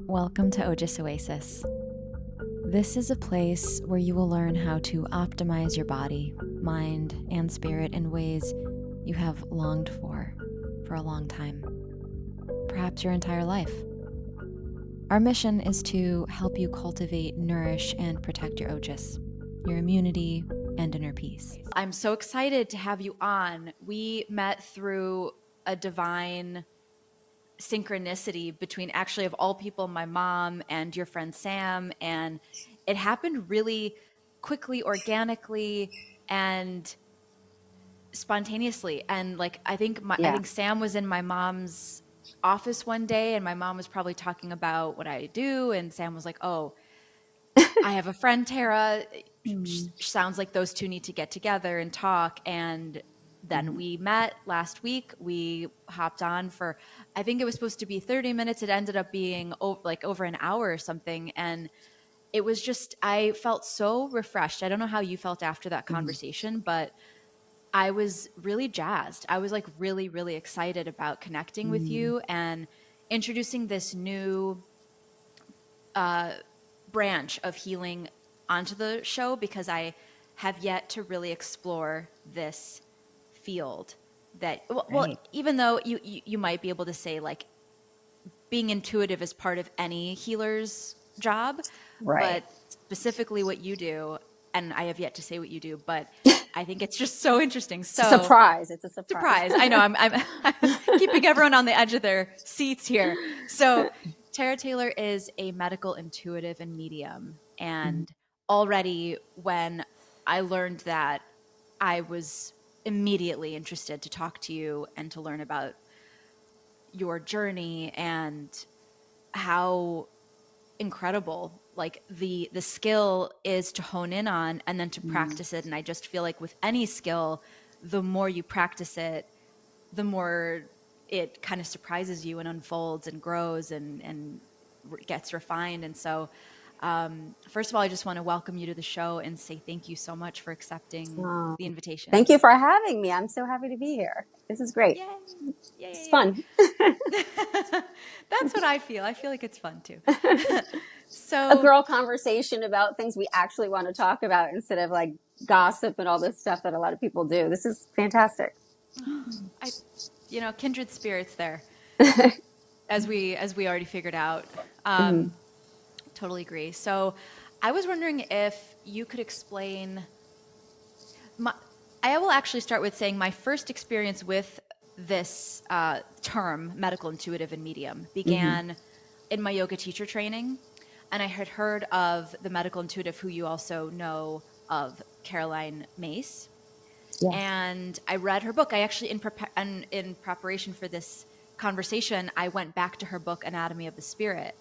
Welcome to Ojas Oasis. This is a place where you will learn how to optimize your body, mind, and spirit in ways you have longed for a long time, perhaps your entire life. Our mission is to help you cultivate, nourish, and protect your Ojas, your immunity, and inner peace. I'm so excited to have you on. We met through a divine synchronicity between, actually, of all people, my mom and your friend Sam, and it happened really quickly, organically, and spontaneously. And like I think Sam was in my mom's office one day, and my mom was probably talking about what I do, and Sam was like, "Oh, I have a friend, Tara. Sounds like those two need to get together and talk." And then we met last week. We hopped on for, I think it was supposed to be 30 minutes. It ended up being over an hour or something. And it was just, I felt so refreshed. I don't know how you felt after that conversation, but I was really jazzed. I was like really, really excited about connecting with you and introducing this new branch of healing onto the show, because I have yet to really explore this field that, even though you might be able to say like being intuitive is part of any healer's job, right? But specifically what you do, and I have yet to say what you do, but I think it's just so interesting. So surprise! It's a surprise. I know I'm keeping everyone on the edge of their seats here. So Tara Taylor is a medical intuitive and medium, and already when I learned that, I was immediately interested to talk to you and to learn about your journey and how incredible like the skill is to hone in on and then to practice it. And I just feel like with any skill, the more you practice it, the more it kind of surprises you and unfolds and grows and gets refined. And so first of all, I just want to welcome you to the show and say thank you so much for accepting the invitation. Thank you for having me. I'm so happy to be here. This is great. Yay. It's fun. That's what I feel. I feel like it's fun too. So a girl conversation about things we actually want to talk about instead of like gossip and all this stuff that a lot of people do. This is fantastic. Kindred spirits there, as we already figured out. Totally agree. So I was wondering if you could explain I will actually start with saying my first experience with this term, medical intuitive and medium, began in my yoga teacher training. And I had heard of the medical intuitive, who you also know of, Caroline Mace. Yes. And I read her book. I actually, in preparation for this conversation, I went back to her book, Anatomy of the Spirit.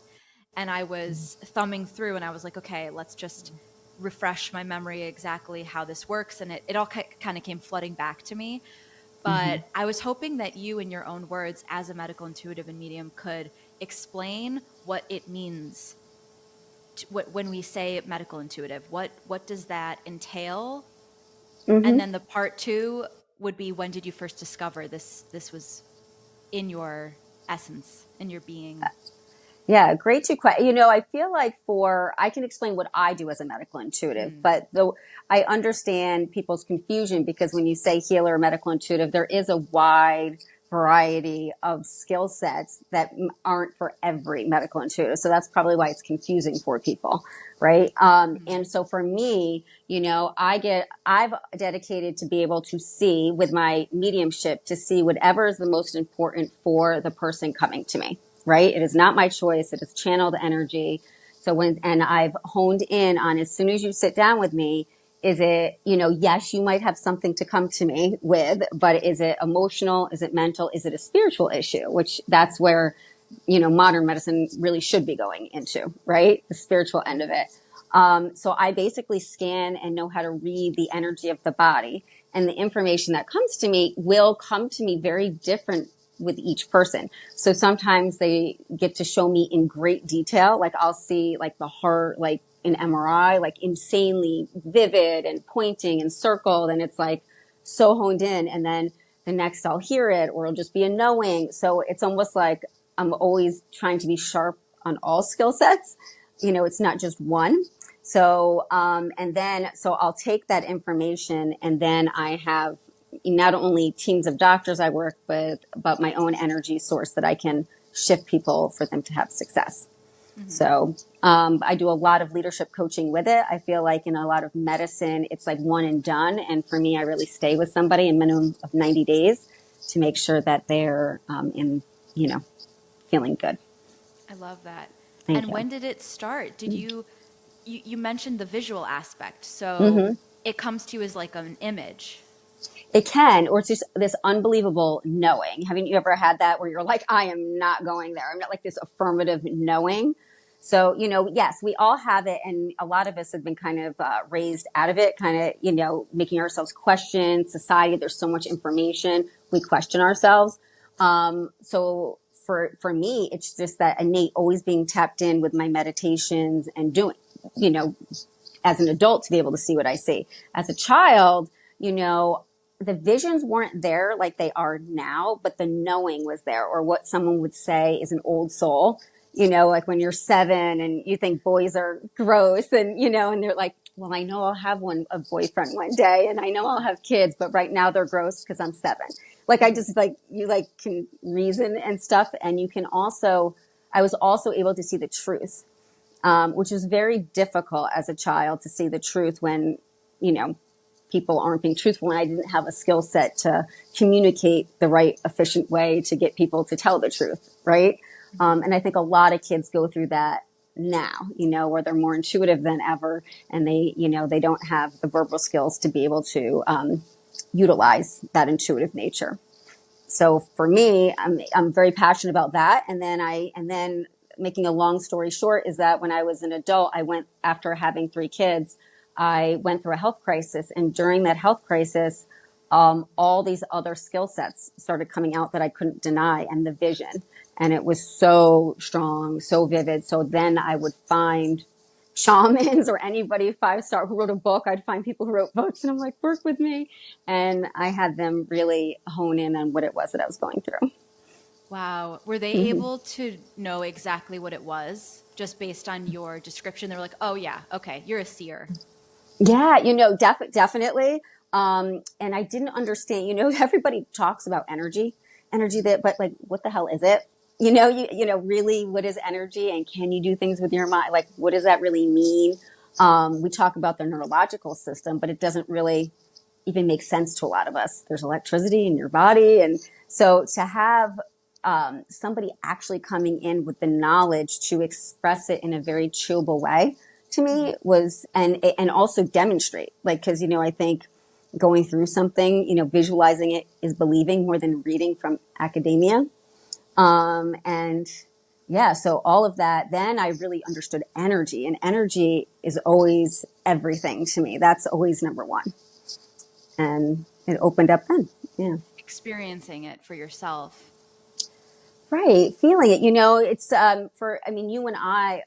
And I was thumbing through, and I was like, okay, let's just refresh my memory exactly how this works. And it all kind of came flooding back to me. But I was hoping that you, in your own words, as a medical intuitive and medium, could explain what it means when we say medical intuitive. What does that entail? And then the part two would be, when did you first discover this was in your essence, in your being? Yeah, great two questions. I feel like I can explain what I do as a medical intuitive, but I understand people's confusion, because when you say healer or medical intuitive, there is a wide variety of skill sets that aren't for every medical intuitive. So that's probably why it's confusing for people, right? And so for me, I've dedicated to be able to see with my mediumship, to see whatever is the most important for the person coming to me. Right? It is not my choice. It is channeled energy. So and I've honed in on, as soon as you sit down with me, is it, yes, you might have something to come to me with, but is it emotional? Is it mental? Is it a spiritual issue? Which that's where, modern medicine really should be going into, right? The spiritual end of it. So I basically scan and know how to read the energy of the body, and the information that comes to me will come to me very different with each person. So sometimes they get to show me in great detail. Like I'll see like the heart, like in MRI, like insanely vivid and pointing and circled. And it's like so honed in. And then the next I'll hear it, or it'll just be a knowing. So it's almost like I'm always trying to be sharp on all skill sets. It's not just one. So, so I'll take that information, and then I have not only teams of doctors I work with, but my own energy source that I can shift people for them to have success. So I do a lot of leadership coaching with it. I feel like in a lot of medicine, it's like one and done. And for me, I really stay with somebody a minimum of 90 days to make sure that they're feeling good. I love that. Thank And you. when did it start? Did you mentioned the visual aspect. So Mm-hmm. it comes to you as like an image. It can, or it's just this unbelievable knowing. Haven't you ever had that where you're like, I am not going there? I'm not like this affirmative knowing. So, yes, we all have it. And a lot of us have been kind of raised out of it, kind of, making ourselves question society. There's so much information. We question ourselves. So for me, it's just that innate always being tapped in with my meditations and doing, as an adult to be able to see what I see. As a child, the visions weren't there like they are now, but the knowing was there, or what someone would say is an old soul. Like when you're 7 and you think boys are gross, and and they're like, well, I know I'll have a boyfriend one day, and I know I'll have kids, but right now they're gross because I'm 7. Like I just you can reason and stuff, and you can also. I was also able to see the truth, which is very difficult as a child to see the truth when people aren't being truthful, and I didn't have a skill set to communicate the right, efficient way to get people to tell the truth, right? And I think a lot of kids go through that now, where they're more intuitive than ever, and they don't have the verbal skills to be able to utilize that intuitive nature. So for me, I'm very passionate about that. And then making a long story short is that when I was an adult, after having 3 kids, I went through a health crisis. And during that health crisis, all these other skill sets started coming out that I couldn't deny, and the vision. And it was so strong, so vivid. So then I would find shamans or anybody 5-star who wrote a book. I'd find people who wrote books, and I'm like, work with me. And I had them really hone in on what it was that I was going through. Wow. Were they Mm-hmm. able to know exactly what it was just based on your description? They were like, oh, yeah, okay, you're a seer. Yeah, definitely. And I didn't understand, everybody talks about energy but like, what the hell is it? Really, what is energy, and can you do things with your mind? Like, what does that really mean? We talk about the neurological system, but it doesn't really even make sense to a lot of us. There's electricity in your body. And so to have somebody actually coming in with the knowledge to express it in a very chewable way to me was, and also demonstrate, like, cause, I think going through something, visualizing it is believing more than reading from academia. And yeah, so all of that, then I really understood energy, and energy is always everything to me. That's always number one. And it opened up then. Yeah. Experiencing it for yourself. Right. Feeling it, it's, you and I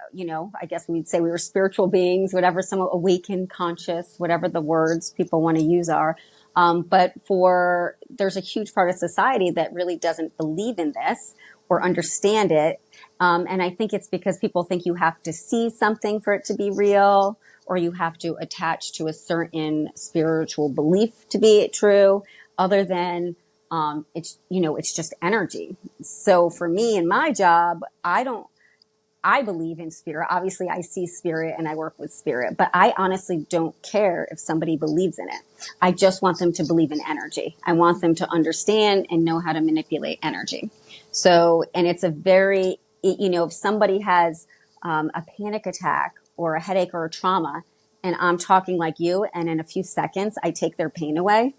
guess we'd say we were spiritual beings, whatever, some awakened, conscious, whatever the words people want to use are. But there's a huge part of society that really doesn't believe in this or understand it. And I think it's because people think you have to see something for it to be real, or you have to attach to a certain spiritual belief to be true, other than, it's just energy. So for me in my job, I believe in spirit. Obviously I see spirit and I work with spirit, but I honestly don't care if somebody believes in it. I just want them to believe in energy. I want them to understand and know how to manipulate energy. So, and it's if somebody has a panic attack or a headache or a trauma, and I'm talking like you, and in a few seconds I take their pain away.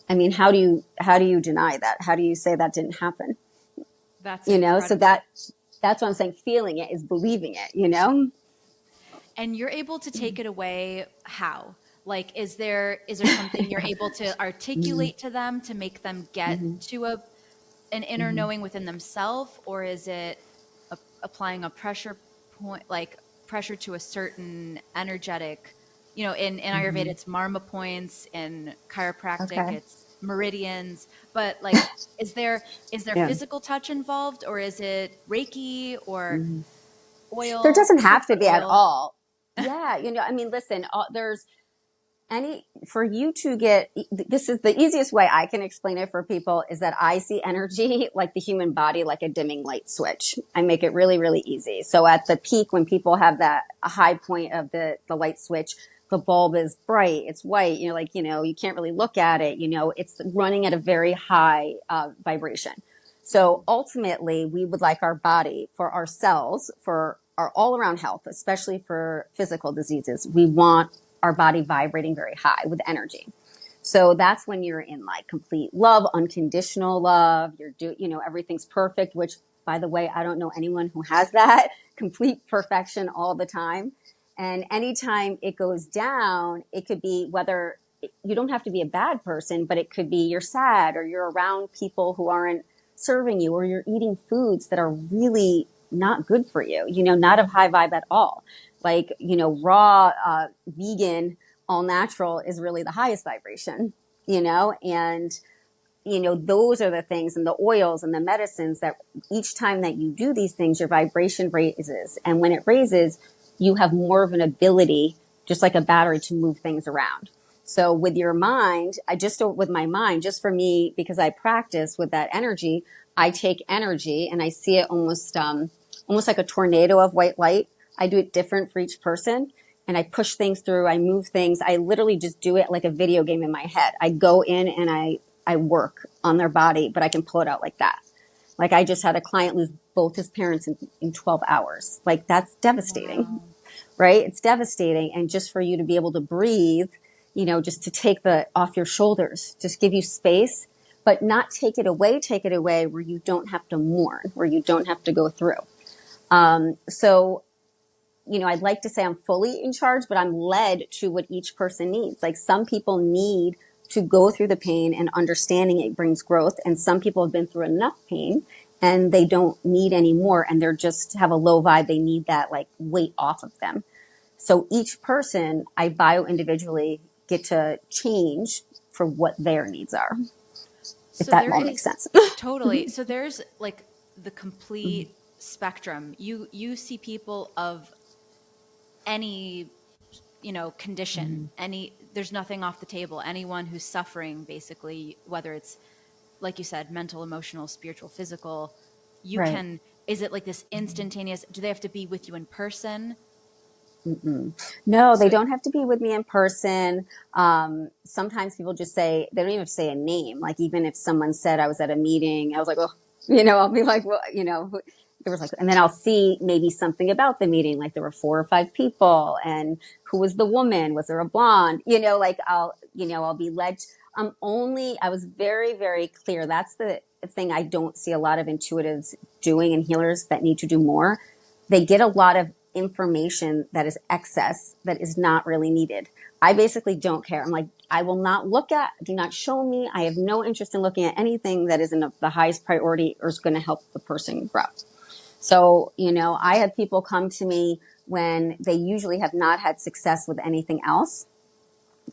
I mean, how do you deny that? How do you say that didn't happen? That's So incredible. that's what I'm saying. Feeling it is believing it. And you're able to take it away how? Like, is there something you're able to Mm-hmm. articulate to them to make them get Mm-hmm. to an inner Mm-hmm. knowing within themselves, or is it applying a pressure point, like pressure to a certain energetic, in Ayurveda Mm-hmm. it's marma points, in chiropractic Okay. it's meridians, but like, is there Yeah. physical touch involved, or is it Reiki, or Mm-hmm. There oil, doesn't have cooked to be at oil. all. Yeah, I mean, listen, there's any for you to get this is the easiest way I can explain it for people is that I see energy like the human body like a dimming light switch. I make it really really easy. So at the peak when people have that high point of the light switch, the bulb is bright, it's white, you can't really look at it, it's running at a very high vibration. So ultimately we would like our body for ourselves, for our all around health, especially for physical diseases, we want our body vibrating very high with energy. So that's when you're in like complete love, unconditional love. Everything's perfect, which by the way, I don't know anyone who has that complete perfection all the time. And anytime it goes down, it could be whether you don't have to be a bad person, but it could be you're sad or you're around people who aren't serving you or you're eating foods that are really not good for you, not of high vibe at all. Like, raw, vegan, all natural is really the highest vibration, and, those are the things and the oils and the medicines that each time that you do these things, your vibration raises. And when it raises, you have more of an ability, just like a battery, to move things around. So with your mind, with my mind, just for me, because I practice with that energy, I take energy and I see it almost like a tornado of white light. I do it different for each person and I push things through. I move things. I literally just do it like a video game in my head. I go in and I work on their body, but I can pull it out like that. Like I just had a client lose both his parents in 12 hours. Like that's devastating, Wow. right? It's devastating. And just for you to be able to breathe, just to take the off your shoulders, just give you space, but not take it away where you don't have to mourn, where you don't have to go through. So, I'd like to say I'm fully in charge, but I'm led to what each person needs. Like some people need to go through the pain and understanding it brings growth. And some people have been through enough pain and they don't need any more. And they're just have a low vibe. They need that like weight off of them. So each person I bio individually get to change for what their needs are. If So that there all makes is sense. totally. So there's like the complete spectrum. You see people of any, condition. There's nothing off the table. Anyone who's suffering basically, whether it's like you said, mental, emotional, spiritual, physical, you Right. can is it like this instantaneous, do they have to be with you in person? No, they So don't have to be with me in person. Sometimes people just say, they don't even have to say a name. Like even if someone said I was at a meeting, I was like, well, I'll be like, well, there was like, and then I'll see maybe something about the meeting. Like there were 4 or 5 people and who was the woman? Was there a blonde? Like I'll be led. I was very, very clear. That's the thing I don't see a lot of intuitives doing and healers that need to do more. They get a lot of information that is excess that is not really needed. I basically don't care. I'm like, I will not do not show me. I have no interest in looking at anything that isn't of the highest priority or is going to help the person grow. So, I have people come to me when they usually have not had success with anything else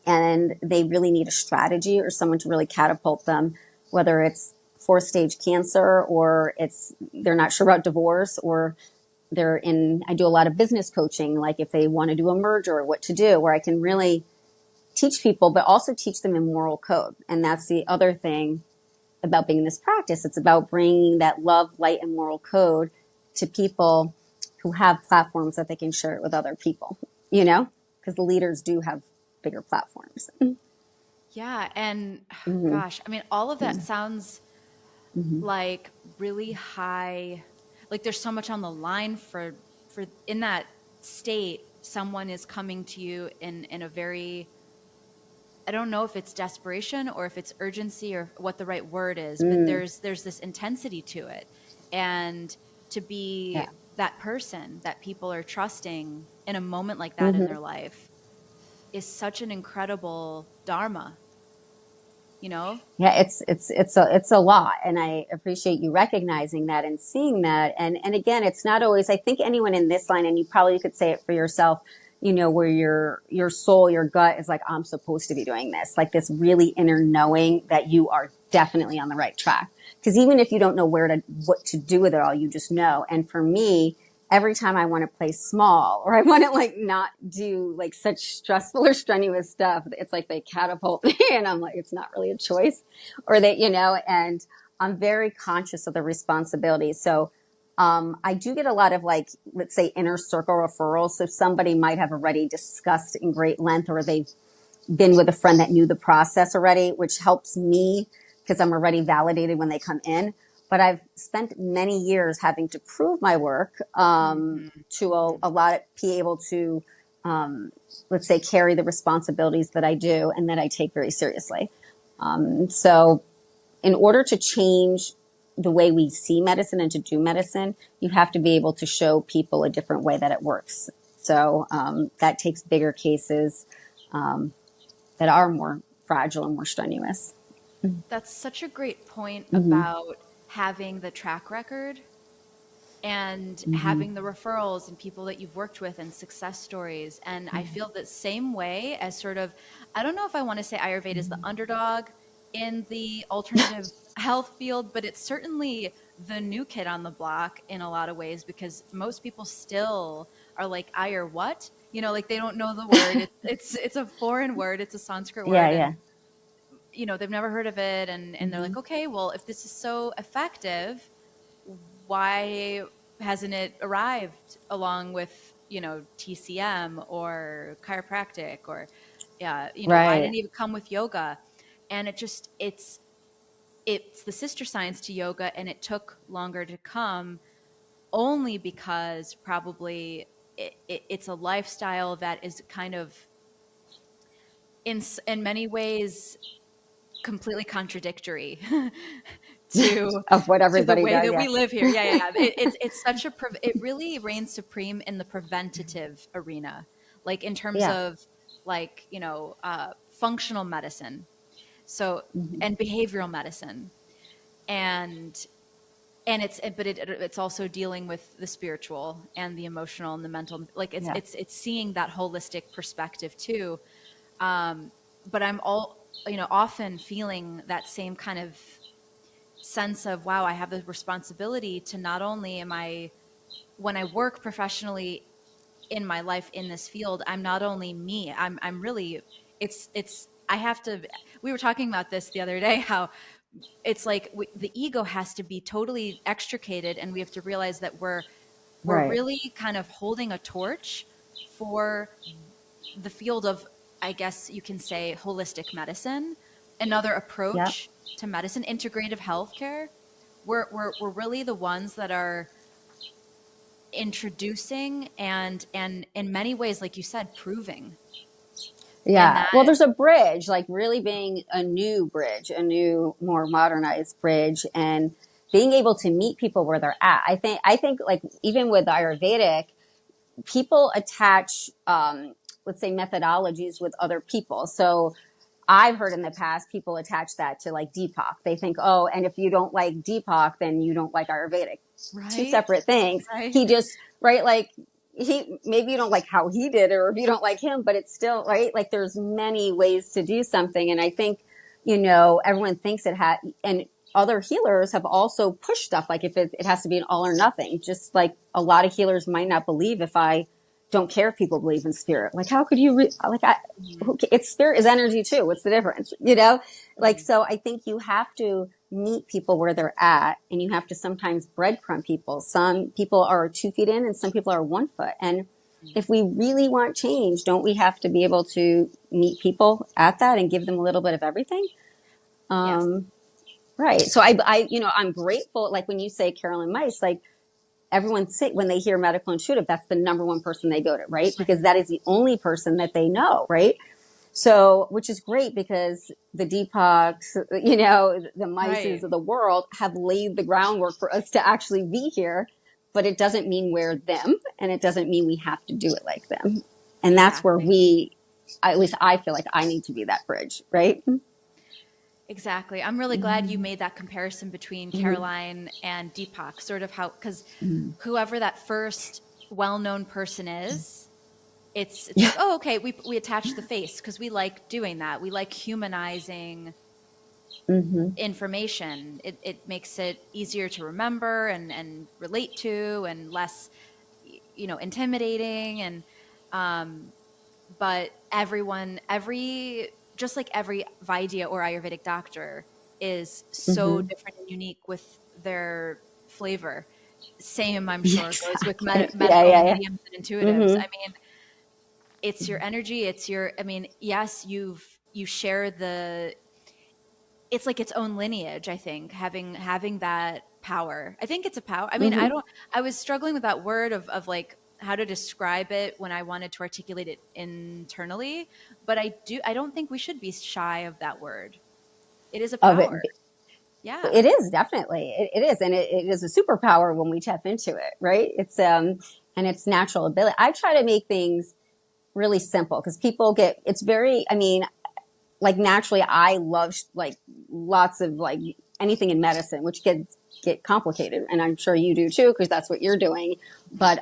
and they really need a strategy or someone to really catapult them, whether it's 4th stage cancer or they're not sure about divorce or I do a lot of business coaching, like if they want to do a merger or what to do, where I can really teach people, but also teach them in moral code. And that's the other thing about being in this practice. It's about bringing that love, light, and moral code to people who have platforms that they can share it with other people, because the leaders do have bigger platforms. yeah, and Mm-hmm. gosh, I mean, all of that sounds like really high, like there's so much on the line for in that state. Someone is coming to you in a very, I don't know if it's desperation or if it's urgency or what the right word is, but Mm, there's this intensity to it. And to be yeah. that person that people are trusting in a moment like that in Mm-hmm. their life is such an incredible dharma, you know? Yeah, it's a lot, and I appreciate you recognizing that and seeing that. And again, it's not always. I think anyone in this line, and you probably could say it for yourself, where your soul, your gut is like, I'm supposed to be doing this, like this really inner knowing that you are definitely on the right track. Because even if you don't know what to do with it all, you just know. And for me, every time I want to play small or I want to like not do like such stressful or strenuous stuff, it's like they catapult me and I'm like, it's not really a choice or they, and I'm very conscious of the responsibility. So, I do get a lot of like, let's say inner circle referrals. So somebody might have already discussed in great length or they've been with a friend that knew the process already, which helps me because I'm already validated when they come in. But I've spent many years having to prove my work to a lot, be able to, let's say, carry the responsibilities that I do and that I take very seriously. So in order to change the way we see medicine and to do medicine, you have to be able to show people a different way that it works. So that takes bigger cases that are more fragile and more strenuous. That's such a great point Mm-hmm. about having the track record and Mm-hmm. having the referrals and people that you've worked with and success stories. And I feel the same way as sort of, I don't know if I want to say Ayurveda is the underdog in the alternative health field, but it's certainly the new kid on the block in a lot of ways because most people still are like, Ayur what? Like they don't know the word. It's a foreign word. It's a Sanskrit Yeah, word. And yeah. they've never heard of it and they're Mm-hmm. like, okay, well, if this is so effective, why hasn't it arrived along with TCM or chiropractic or why Right. didn't it even come with yoga? And it's the sister science to yoga, and it took longer to come only because probably it's a lifestyle that is kind of in many ways completely contradictory to Of what the everybody way does. that Yeah. we live here. Yeah, yeah, yeah. It's such a it really reigns supreme in the preventative arena, like in terms Yeah. of like functional medicine, so Mm-hmm. and behavioral medicine, and it's also dealing with the spiritual and the emotional and the mental. Like Yeah. it's seeing that holistic perspective too. But I'm all often feeling that same kind of sense of wow, I have the responsibility to not only am I when I work professionally in my life in this field, I'm not only me, I'm really it's I have to we were talking about this the other day how it's like the ego has to be totally extricated and we have to realize that we're Right. really kind of holding a torch for the field of, I guess you can say, holistic medicine, another Yep. approach to medicine, integrative healthcare. We're really the ones that are introducing and in many ways, like you said, proving. And Yeah. Well, that there's a bridge, like really being a new bridge, a new, more modernized bridge, and being able to meet people where they're at. I think like even with Ayurvedic, people attach, let's say methodologies with other people. So I've heard in the past people attach that to like Deepak. They think, oh, and if you don't like Deepak, then you don't like Ayurvedic. Two right, separate things. right. He just, right, like he, maybe you don't like how he did it or if you don't like him, but it's still, right? Like there's many ways to do something. And I think, everyone thinks it had, and other healers have also pushed stuff like if it has to be an all or nothing, just like a lot of healers might not believe if I don't care if people believe in spirit. Like, how could you, Mhm, it's spirit is energy too. What's the difference? Like, mhm. so I think you have to meet people where they're at and you have to sometimes breadcrumb people. Some people are 2 feet in and some people are 1 foot. And if we really want change, don't we have to be able to meet people at that and give them a little bit of everything? Yes, Um, right. So I'm grateful. Like when you say Carolyn Mice, like everyone say when they hear medical intuitive, that's the number one person they go to, right? right. Because that is the only person that they know, right? So, which is great because the Deepoks, the Mices Right. of the world have laid the groundwork for us to actually be here, but it doesn't mean we're them and it doesn't mean we have to do it like them. And that's where Exactly. at least I feel like I need to be that bridge, right? Exactly. I'm really glad you made that comparison between Mm-hmm. Caroline and Deepak, sort of how, because Mm-hmm. whoever that first well-known person is, it's Yeah. like, oh, okay, we attach the face because we like doing that. We like humanizing Mm-hmm. information. It makes it easier to remember and relate to and less intimidating, and um, but just like every Vaidya or Ayurvedic doctor is so Hmm. different and unique with their flavor. Same, I'm Yeah, sure, goes with exactly. Yeah, medical yeah, yeah. mediums and intuitives. Hmm. I mean, it's your energy, I mean, yes, you share it's like its own lineage, I think, having that power. I think it's a power. I mean, Hmm. I was struggling with that word of like how to describe it when I wanted to articulate it internally, but I don't think we should be shy of that word. It is a Of power. it, Yeah. it is definitely, it is. And it is a superpower when we tap into it, right? And it's natural ability. I try to make things really simple because people it's very, I mean, like naturally I love like lots of like anything in medicine, which get complicated. And I'm sure you do too, because that's what you're doing. But,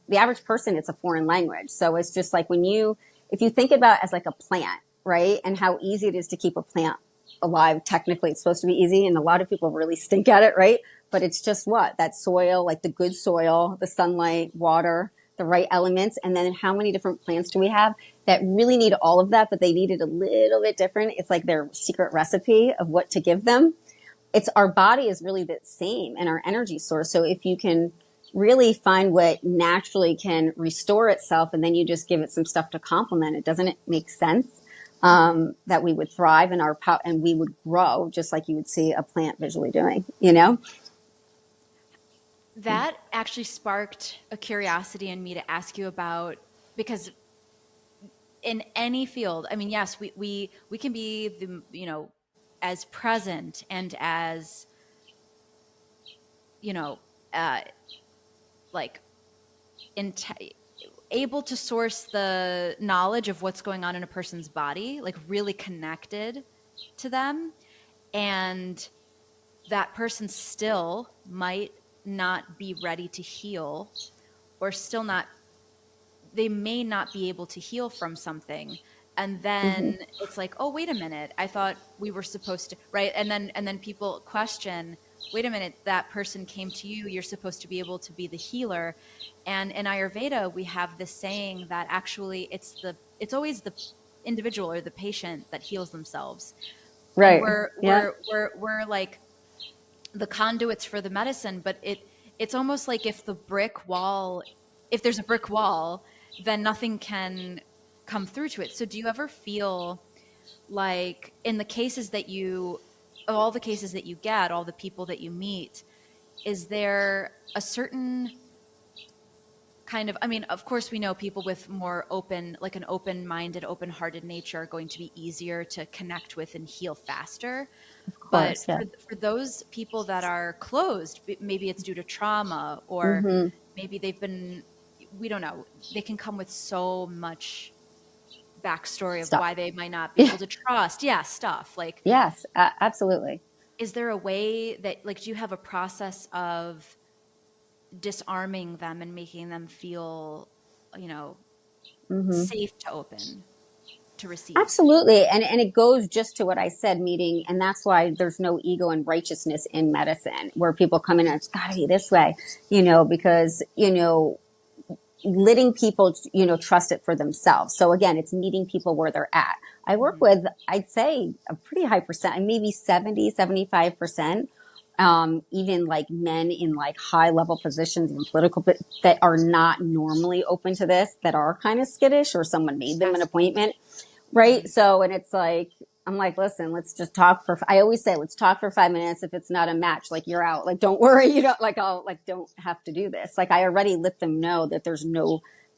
the average person, it's a foreign language. So it's just like if you think about it as like a plant, right? And how easy it is to keep a plant alive. Technically, it's supposed to be easy. And a lot of people really stink at it, right? But it's just that soil, like the good soil, the sunlight, water, the right elements. And then how many different plants do we have that really need all of that, but they need it a little bit different? It's like their secret recipe of what to give them. It's our body is really the same and our energy source. So if you can really find what naturally can restore itself and then you just give it some stuff to complement it, doesn't it make sense? That we would thrive in our power and we would grow just like you would see a plant visually doing, you know? That actually sparked a curiosity in me to ask you about, because in any field, I mean, yes, we can be as present and as, you know, uh, like in able to source the knowledge of what's going on in a person's body, like really connected to them. And that person still might not be ready to heal, or still not, they may not be able to heal from something. And Mm-hmm. then it's like, oh, wait a minute, I thought we were supposed to, right? And then people question, wait a minute, that person came to you, you're supposed to be able to be the healer. And in Ayurveda we have this saying that actually it's always the individual or the patient that heals themselves. And Right. Yeah. we're like the conduits for the medicine, but it's almost like if there's a brick wall, then nothing can come through to it. So do you ever feel like in the cases that you all the cases that you get, all the people that you meet, is there a certain kind of, I mean, of course we know people with more open, like an open-minded, open-hearted nature are going to be easier to connect with and heal faster. Of But course. Yeah. for those people that are closed, maybe it's due to trauma, or Mm-hmm. maybe they've been, we don't know, they can come with so much backstory of Stuff. why they might not be Yeah. able to trust. Yeah, stuff. Like, Yes. Absolutely. is there a way that, like, do you have a process of disarming them and making them feel, you know, Mm-hmm. safe to open, to receive? Absolutely. And it goes just to what I said, meeting, and that's why there's no ego and righteousness in medicine, where people come in and it's got to be this way, because, letting people, trust it for themselves. So again, it's meeting people where they're at. I work Mm-hmm. with, I'd say a pretty high percent, maybe 70, 75%. Even like men in like high level positions in political, but that are not normally open to this, that are kind of skittish, or someone made them an Yes. appointment. Mm-hmm. Right. So, and it's like, I'm like, listen, let's just talk I always say, let's talk for 5 minutes. If it's not a match, like you're out, like, don't worry. You don't like, I'll like, don't have to do this. Like I already let them know that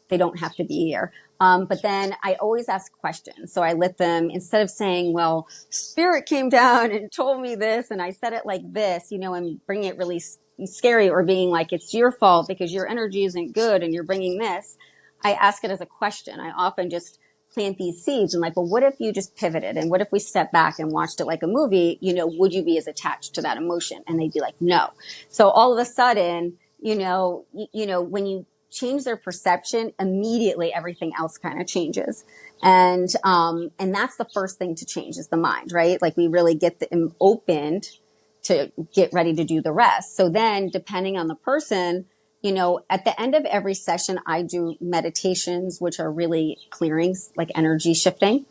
they don't have to be here. But then I always ask questions. So I let them, instead of saying, well, spirit came down and told me this, and I said it like this, and bring it really scary, or being like, it's your fault because your energy isn't good and you're bringing this. I ask it as a question. I often just plant these seeds and like, well, what if you just pivoted? And what if we stepped back and watched it like a movie? Would you be as attached to that emotion? And they'd be like, no. So all of a sudden, when you change their perception, immediately everything else kind of changes. And that's the first thing to change is the mind, right? Like we really get them opened to get ready to do the rest. So then depending on the person, At the end of every session, I do meditations, which are really clearings, like energy shifting.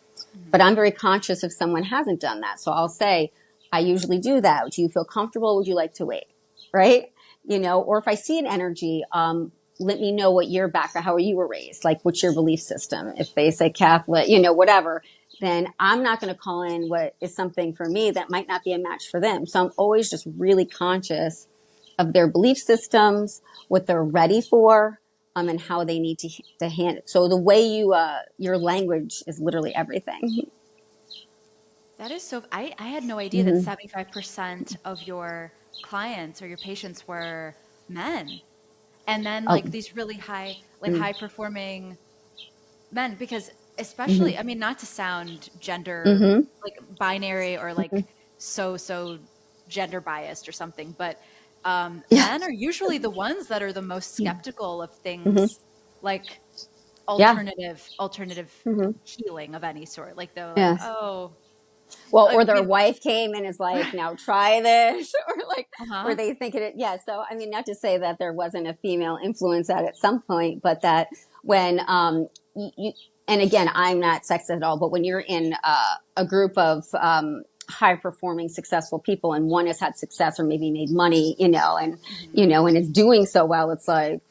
But I'm very conscious if someone hasn't done that. So I'll say, I usually do that. Do you feel comfortable? Would you like to wait? Right? Or if I see an energy, let me know what your background, how you were raised, like what's your belief system. If they say Catholic, whatever, then I'm not going to call in what is something for me that might not be a match for them. So I'm always just really conscious of their belief systems, what they're ready for, and how they need to handle. So the way your language is literally everything. That is so, I had no idea that Mm-hmm. 75% of your clients or your patients were men. And then Oh, like these really high, like mm-hmm. high performing men, because especially, Mm-hmm. I mean, not to sound gender Mm-hmm. like binary or like so gender biased or something, but Yeah. men are usually the ones that are the most skeptical of Mm-hmm. things like Yeah. alternative Mm-hmm. healing of any sort. Like they're like, Yeah. oh, Well, like or I their mean, wife came and is like, now try this, or uh-huh. they think it, yeah. So, I mean, not to say that there wasn't a female influence at some point, but that when, and again, I'm not sexist at all, but when you're in a group of, high performing successful people and one has had success or maybe made money, Mhm. and is doing so well, it's like,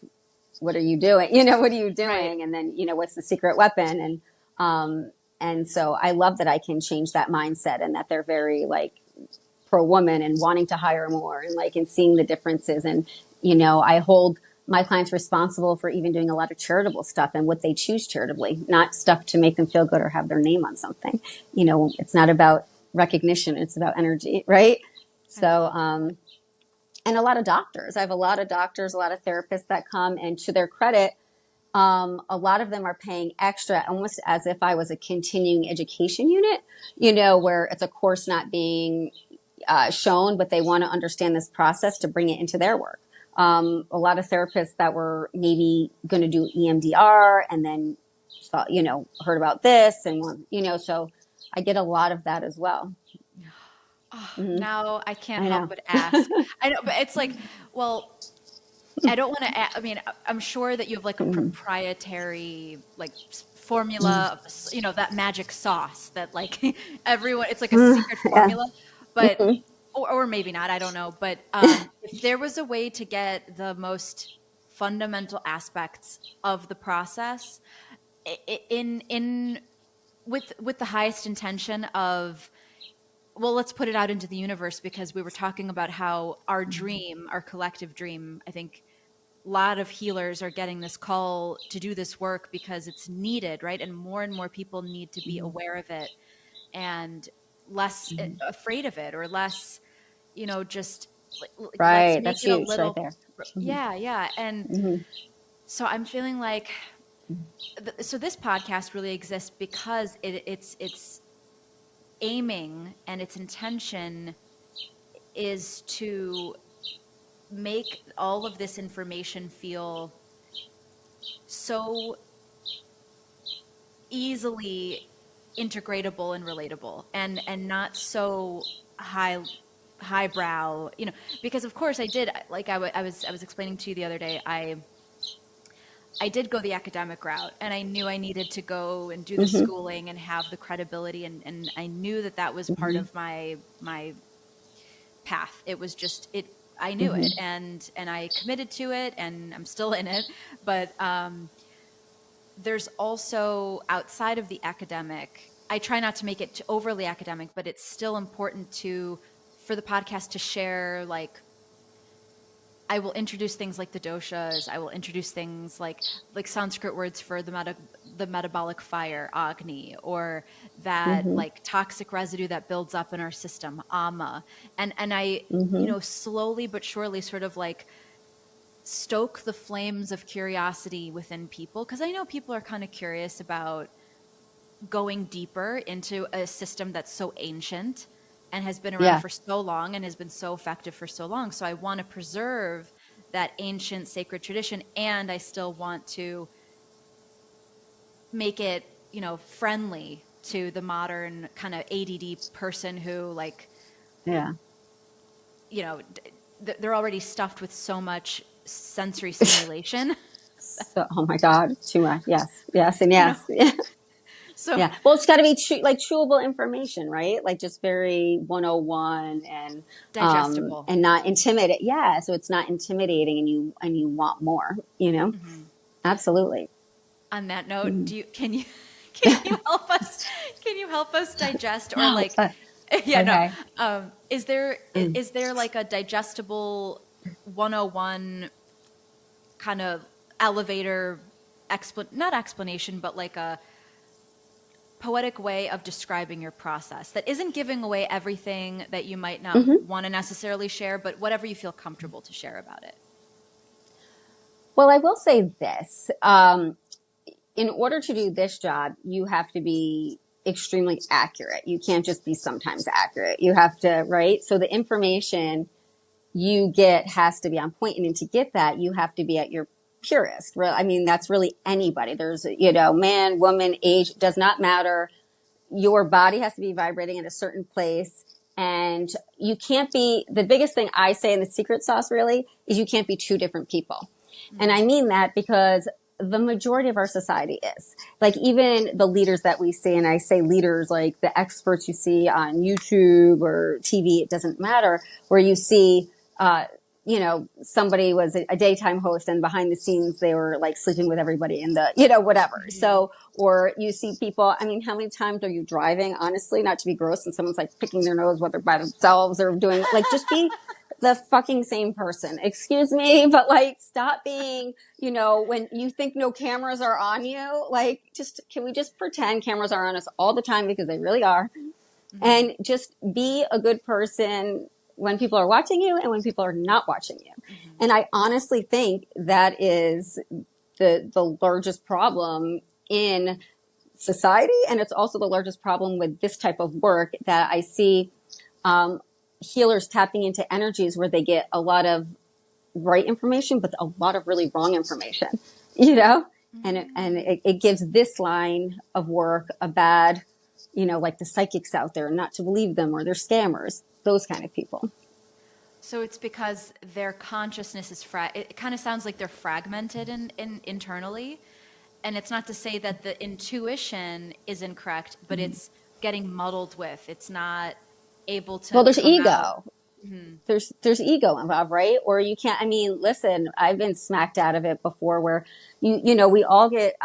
what are you doing? What are you Right. doing? And then, what's the secret weapon? And so I love that I can change that mindset and that they're very like pro woman and wanting to hire more and like, and seeing the differences. And, I hold my clients responsible for even doing a lot of charitable stuff and what they choose charitably, not stuff to make them feel good or have their name on something. It's not about recognition. It's about energy. Right. I So, love that. and a lot of doctors. I have a lot of doctors, a lot of therapists that come, and to their credit, a lot of them are paying extra, almost as if I was a continuing education unit, where it's a course not being shown, but they want to understand this process to bring it into their work. A lot of therapists that were maybe going to do EMDR and then thought, heard about this and so I get a lot of that as well. Oh, Hmm. now I can't I help know. but ask. I know, but it's like, well, I don't want to. I mean, I'm sure that you have like a Mhm. proprietary like formula, of, that magic sauce that like everyone. It's like a Mm, secret yeah. formula, but or maybe not. I don't know. But if there was a way to get the most fundamental aspects of the process in with the highest intention of, well, let's put it out into the universe, because we were talking about how our dream, our collective dream, I think a lot of healers are getting this call to do this work because it's needed, right? And more people need to be aware of it and less afraid of it, or less, just like, let's Right. make That's it a huge right little, there. Hmm. yeah, yeah. And Hmm. so I'm feeling like, so this podcast really exists because it's aiming, and its intention is to make all of this information feel so easily integratable and relatable, and not so highbrow, because of course I did, like I was explaining to you the other day, I did go the academic route, and I knew I needed to go and do the Hmm. schooling and have the credibility, and I knew that that was part Hmm. of my path. It was just it I knew Hmm. it, and I committed to it, and I'm still in it. But there's also, outside of the academic, I try not to make it overly academic, but it's still important to for the podcast to share, like, I will introduce things like the doshas. I will introduce things like Sanskrit words for the metabolic fire, Agni, or that Hmm. like toxic residue that builds up in our system, Ama. And I, Hmm. slowly but surely sort of like stoke the flames of curiosity within people, because I know people are kind of curious about going deeper into a system that's so ancient and has been around Yeah. for so long and has been so effective for so long. So I want to preserve that ancient sacred tradition, and I still want to make it, friendly to the modern kind of ADD person who, like, Yeah. they're already stuffed with so much sensory stimulation. So, oh my God, too much. Yes, yes, and You know, yes. so Yeah. Well, it's got to be like chewable information, right? Like just very 101 digestible. and not intimidate. Yeah. So it's not intimidating and you want more, you know? Mhm. Absolutely. On that note, Mm. do you can you can you help us digest or No. like yeah, no. Okay. Mm. Is there like a digestible 101 kind of elevator not explanation, but like a poetic way of describing your process that isn't giving away everything that you might not Hmm. want to necessarily share, but whatever you feel comfortable to share about it? Well, I will say this. In order to do this job, you have to be extremely accurate. You can't just be sometimes accurate. You have to, right? So the information you get has to be on point. And to get that, you have to be at your purest. I mean, that's really anybody. There's, man, woman, age, does not matter. Your body has to be vibrating in a certain place. And you can't be, the biggest thing I say in the secret sauce really is you can't be two different people. And Mm. I mean that because the majority of our society is. Like even the leaders that we see, and I say leaders like the experts you see on YouTube or TV, it doesn't matter, where you see, somebody was a daytime host and behind the scenes they were like sleeping with everybody in the, whatever. Mhm. So, or you see people, I mean, how many times are you driving, honestly, not to be gross, and someone's like picking their nose, whether by themselves or doing, like, just be the fucking same person. Excuse me, but like, stop being, when you think no cameras are on you, like, just, can we just pretend cameras are on us all the time because they really are? Mhm. And just be a good person when people are watching you and when people are not watching you. Mhm. And I honestly think that is the largest problem in society. And it's also the largest problem with this type of work that I see, healers tapping into energies where they get a lot of right information, but a lot of really wrong information, Mm. it gives this line of work a bad, like the psychics out there, not to believe them or they're scammers, those kind of people. So it's because their consciousness is it kind of sounds like they're fragmented in internally. And it's not to say that the intuition is incorrect, but it's getting muddled with. It's not able Well, to there's come out. ego. Mhm. There's ego involved, right? Or you can't, I mean, listen, I've been smacked out of it before where we all get,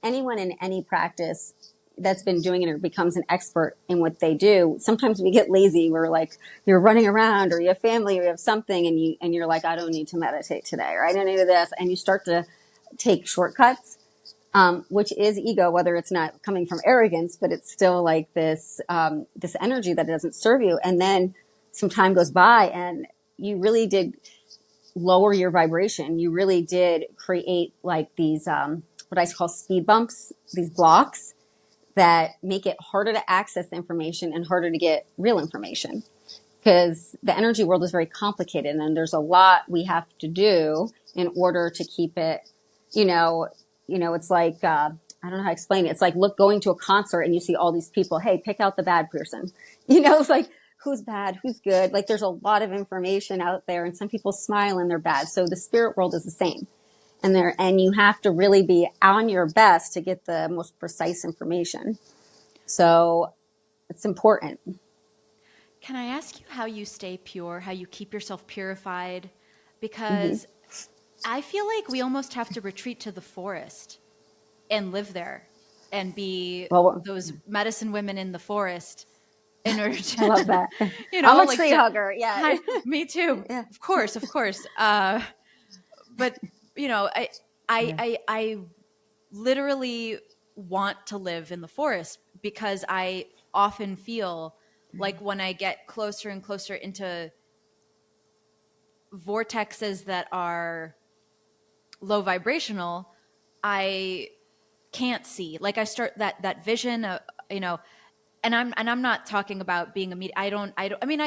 anyone in any practice that's been doing it or becomes an expert in what they do. Sometimes we get lazy. We're like, you're running around or you have family or you have something and you're like, I don't need to meditate today or I don't need this. And you start to take shortcuts, which is ego, whether it's not coming from arrogance, but it's still like this energy that doesn't serve you. And then some time goes by and you really did lower your vibration. You really did create like these, what I call speed bumps, these blocks that make it harder to access the information and harder to get real information because the energy world is very complicated and there's a lot we have to do in order to keep it, you know, it's like, I don't know how to explain it. It's like, look, going to a concert and you see all these people. Hey, pick out the bad person. It's like, who's bad? Who's good? Like there's a lot of information out there and some people smile and they're bad. So the spirit world is the same. And you have to really be on your best to get the most precise information. So it's important. Can I ask you how you stay pure, how you keep yourself purified? Hmm. Because I feel like we almost have to retreat to the forest and live there and be Well, those medicine women in the forest in order I love to, that. I'm a like tree hugger. Yeah. hi, me too. Yeah. Of course, of course. But Yeah. I literally want to live in the forest because I often feel like when I get closer and closer into vortexes that are low vibrational, I can't see. Like I start that vision, you know, and I'm not talking about being a I mean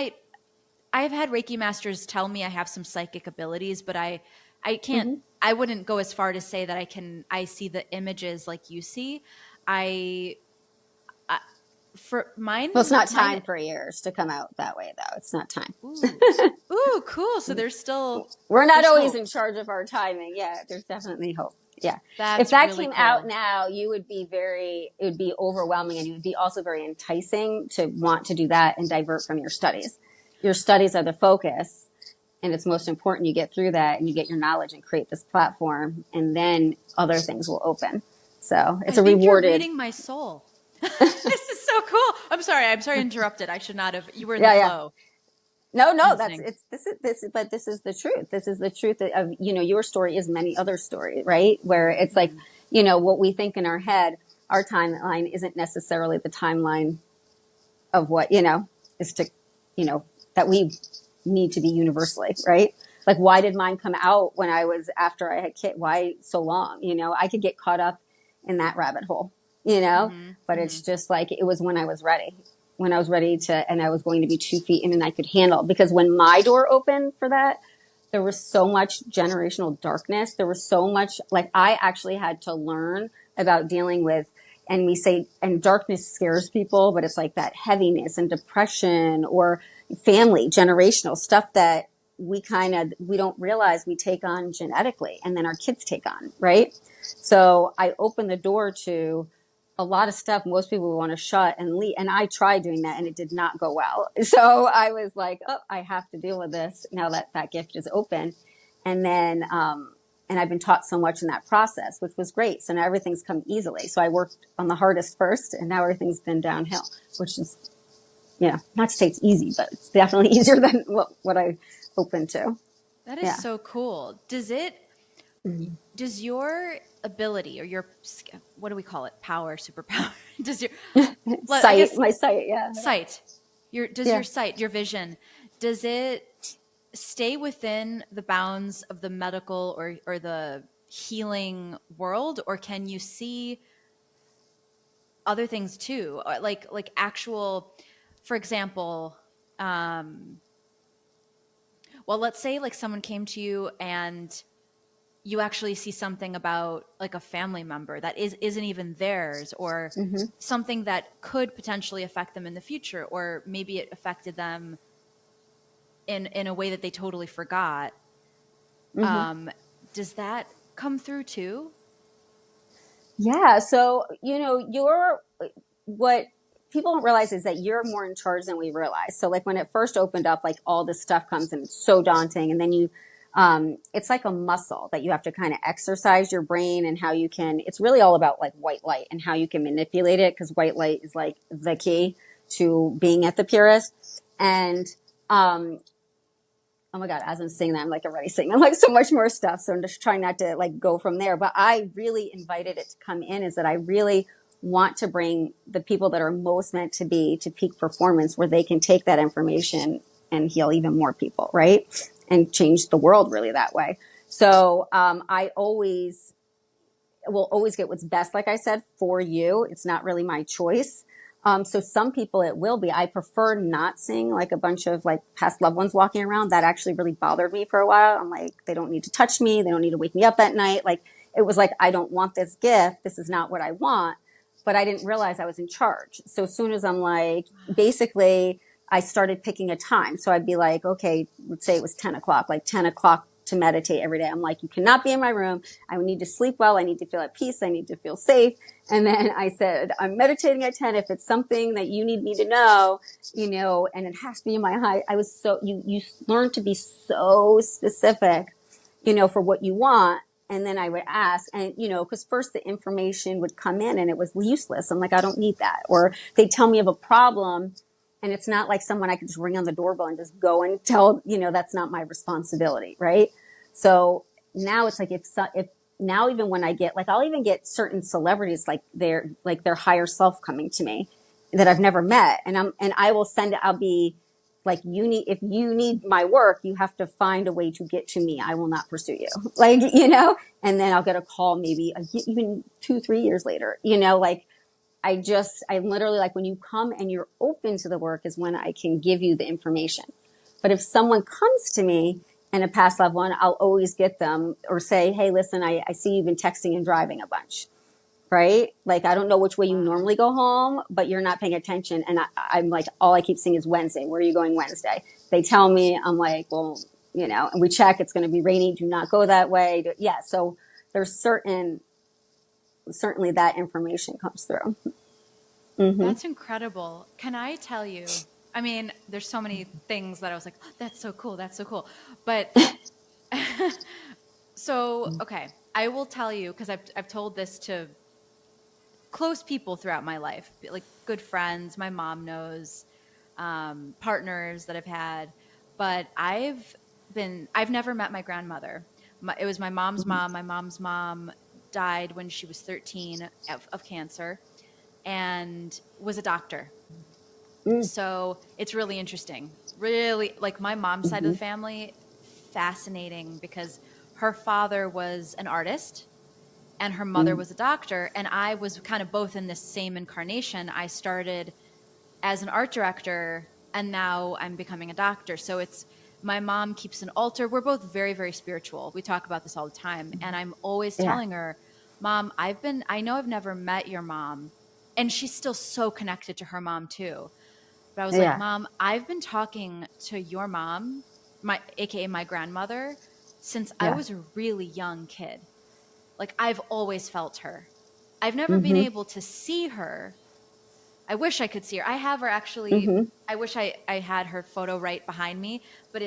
I've had Reiki masters tell me I have some psychic abilities, but I can't Hmm. I wouldn't go as far to say that I see the images like you see. I For mine, Well, it's not mine. time for yours to come out that way, though. It's not time. Ooh, ooh, cool. So We're not there's always in hope. charge of our timing. Yeah, there's definitely hope. Yeah. If That's that really came out cool. now, it would be overwhelming, and it would be also very enticing to want to do that and divert from your studies. Your studies are the focus, and it's most important you get through that and you get your knowledge and create this platform, and then other things will open. So it's I a think you're rewarded. reading my soul. This is so cool. I'm sorry. I'm sorry I interrupted. I should not have. You were in the Yeah, yeah. flow. No, that's Listening. it's but this is the truth. This is the truth of, your story is many other stories, right? Where it's like, Mhm. what we think in our head, our timeline isn't necessarily the timeline of what, is to, that we need to be universally, right? Like, why did mine come out when I was after I had kid? Why so long? I could get caught up in that rabbit hole, Mhm. but it's Mhm. just like it was when I was ready to, and I was going to be 2 feet in and I could handle. Because when my door opened for that, there was so much generational darkness. There was so much, like, I actually had to learn about dealing with, and we say, and darkness scares people, but it's like that heaviness and depression or family, generational stuff that we don't realize we take on genetically and then our kids take on, right? So I opened the door to a lot of stuff most people want to shut and leave. And I tried doing that and it did not go well. So I was like, oh, I have to deal with this now that that gift is open. And then, and I've been taught so much in that process, which was great. So now everything's come easily. So I worked on the hardest first and now everything's been downhill, which is, not to say it's easy, but it's definitely easier than what I opened to. That is Yeah. so cool. Does your ability or your, what do we call it? Power, superpower. Does your, I Sight, guess my sight. Yeah. sight, does Yeah. your sight, your vision, does it stay within the bounds of the medical or the healing world, or can you see other things too? Like actual, for example, um, well, let's say like someone came to you and you actually see something about like a family member that isn't even theirs, or Mm-hmm. something that could potentially affect them in the future, or maybe it affected them in a way that they totally forgot. Mm-hmm. um does that come through too? Yeah. So, what people don't realize is that you're more in charge than we realize. So, like, when it first opened up, like, all this stuff comes and it's so daunting. And then it's like a muscle that you have to kind of exercise your brain and how you can, it's really all about like white light and how you can manipulate it. Cause white light is like the key to being at the purest. And, um, oh my God, as I'm saying that, I'm like already saying like so much more stuff. So I'm just trying not to like go from there. But I really invited it to come in is that I really want to bring the people that are most meant to be to peak performance where they can take that information and heal even more people, right? And change the world really that way. So I always will always get what's best, like I said, for you. It's not really my choice. So some people it will be. I prefer not seeing like a bunch of like past loved ones walking around. That actually really bothered me for a while. I'm like, they don't need to touch me. They don't need to wake me up at night. Like it was like, I don't want this gift. This is not what I want. But I didn't realize I was in charge. So as soon as I'm like, basically, I started picking a time. So I'd be like, okay, let's say it was 10 o'clock, like 10 o'clock to meditate every day. I'm like, you cannot be in my room. I need to sleep well. I need to feel at peace. I need to feel safe. And then I said, I'm meditating at 10. If it's something that you need me to know, and it has to be in my high, I was so, you learn to be so specific, for what you want. And then I would ask, and, cause first the information would come in and it was useless. I'm like, I don't need that. Or they tell me of a problem and it's not like someone I could just ring on the doorbell and just go and tell, that's not my responsibility. Right. So now it's like, if now even when I get, like, I'll even get certain celebrities, like their higher self coming to me that I've never met. And I will send it, I'll be like, if you need my work, you have to find a way to get to me. I will not pursue you. Like, and then I'll get a call maybe even 2-3 years later, like, I literally like when you come and you're open to the work is when I can give you the information. But if someone comes to me and a past loved one, I'll always get them or say, hey, listen, I see you've been texting and driving a bunch. right? Like, I don't know which way you Wow. normally go home, but you're not paying attention. And I'm like, all I keep seeing is Wednesday. Where are you going Wednesday? They tell me, I'm like, well, and we check, it's going to be rainy. Do not go that way. Yeah. So there's certainly that information comes through. Hmm. That's incredible. Can I tell you? I mean, there's so many things that I was like, "Oh, that's so cool. That's so cool." But so, okay, I will tell you because I've told this to close people throughout my life, like good friends, my mom knows, partners that I've had, but I've never met my grandmother. It was my mom's Hmm. mom. My mom's mom died when she was 13 of cancer and was a doctor. Mm. So it's really interesting. Really, like my mom's side of Hmm. the family, fascinating because her father was an artist and her mother Mm. was a doctor. And I was kind of both in this same incarnation. I started as an art director and now I'm becoming a doctor. So it's my mom keeps an altar. We're both very, very spiritual. We talk about this all the time. And I'm always Yeah. telling her, Mom, I know I've never met your mom. And she's still so connected to her mom too. But I was like, Yeah. Mom, I've been talking to your mom, my AKA my grandmother, since I Yeah. was a really young kid. Like I've always felt her. I've never been Hmm. able to see her. I wish I could see her. I have her actually. Hmm. I wish I had her photo right behind me, but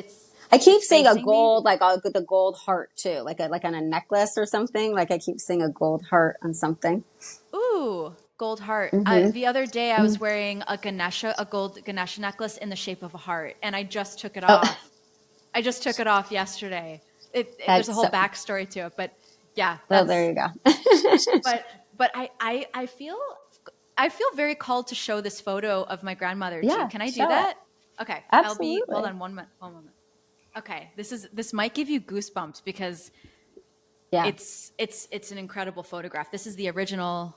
I keep it's seeing a facing me. gold, like the gold heart too, like on a necklace or something. Like I keep seeing a gold heart on something. Ooh, gold heart. Hmm. The other day I Hmm. was wearing a gold Ganesha necklace in the shape of a heart, and I just took it Oh, off. I just took it off yesterday. There's a that's whole so. backstory to it, but yeah, Well, there you go. but but I feel very called to show this photo of my grandmother to you. Yeah, Can I do show it. that? Okay, hold Absolutely. on 1 minute. 1 moment. Okay, this might give you goosebumps because Yeah. it's an incredible photograph. This is the original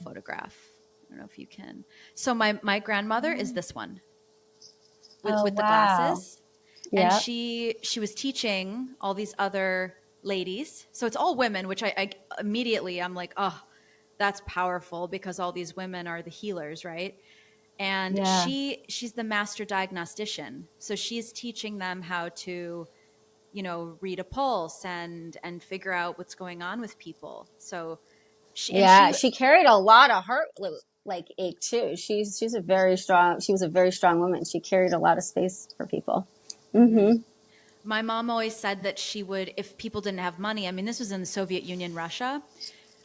photograph. I don't know if you can. So my grandmother is this one with Oh, the wow. glasses, and Yep. she was teaching all these other ladies. So it's all women, which I immediately I'm like, oh, that's powerful because all these women are the healers, right? And Yeah. she's the master diagnostician, so she's teaching them how to read a pulse and figure out what's going on with people. So Yeah. She carried a lot of heart like ache too. She's a very strong. She was a very strong woman. She carried a lot of space for people. mhm. Hmm. My mom always said that she would, if people didn't have money, I mean, this was in the Soviet Union, Russia.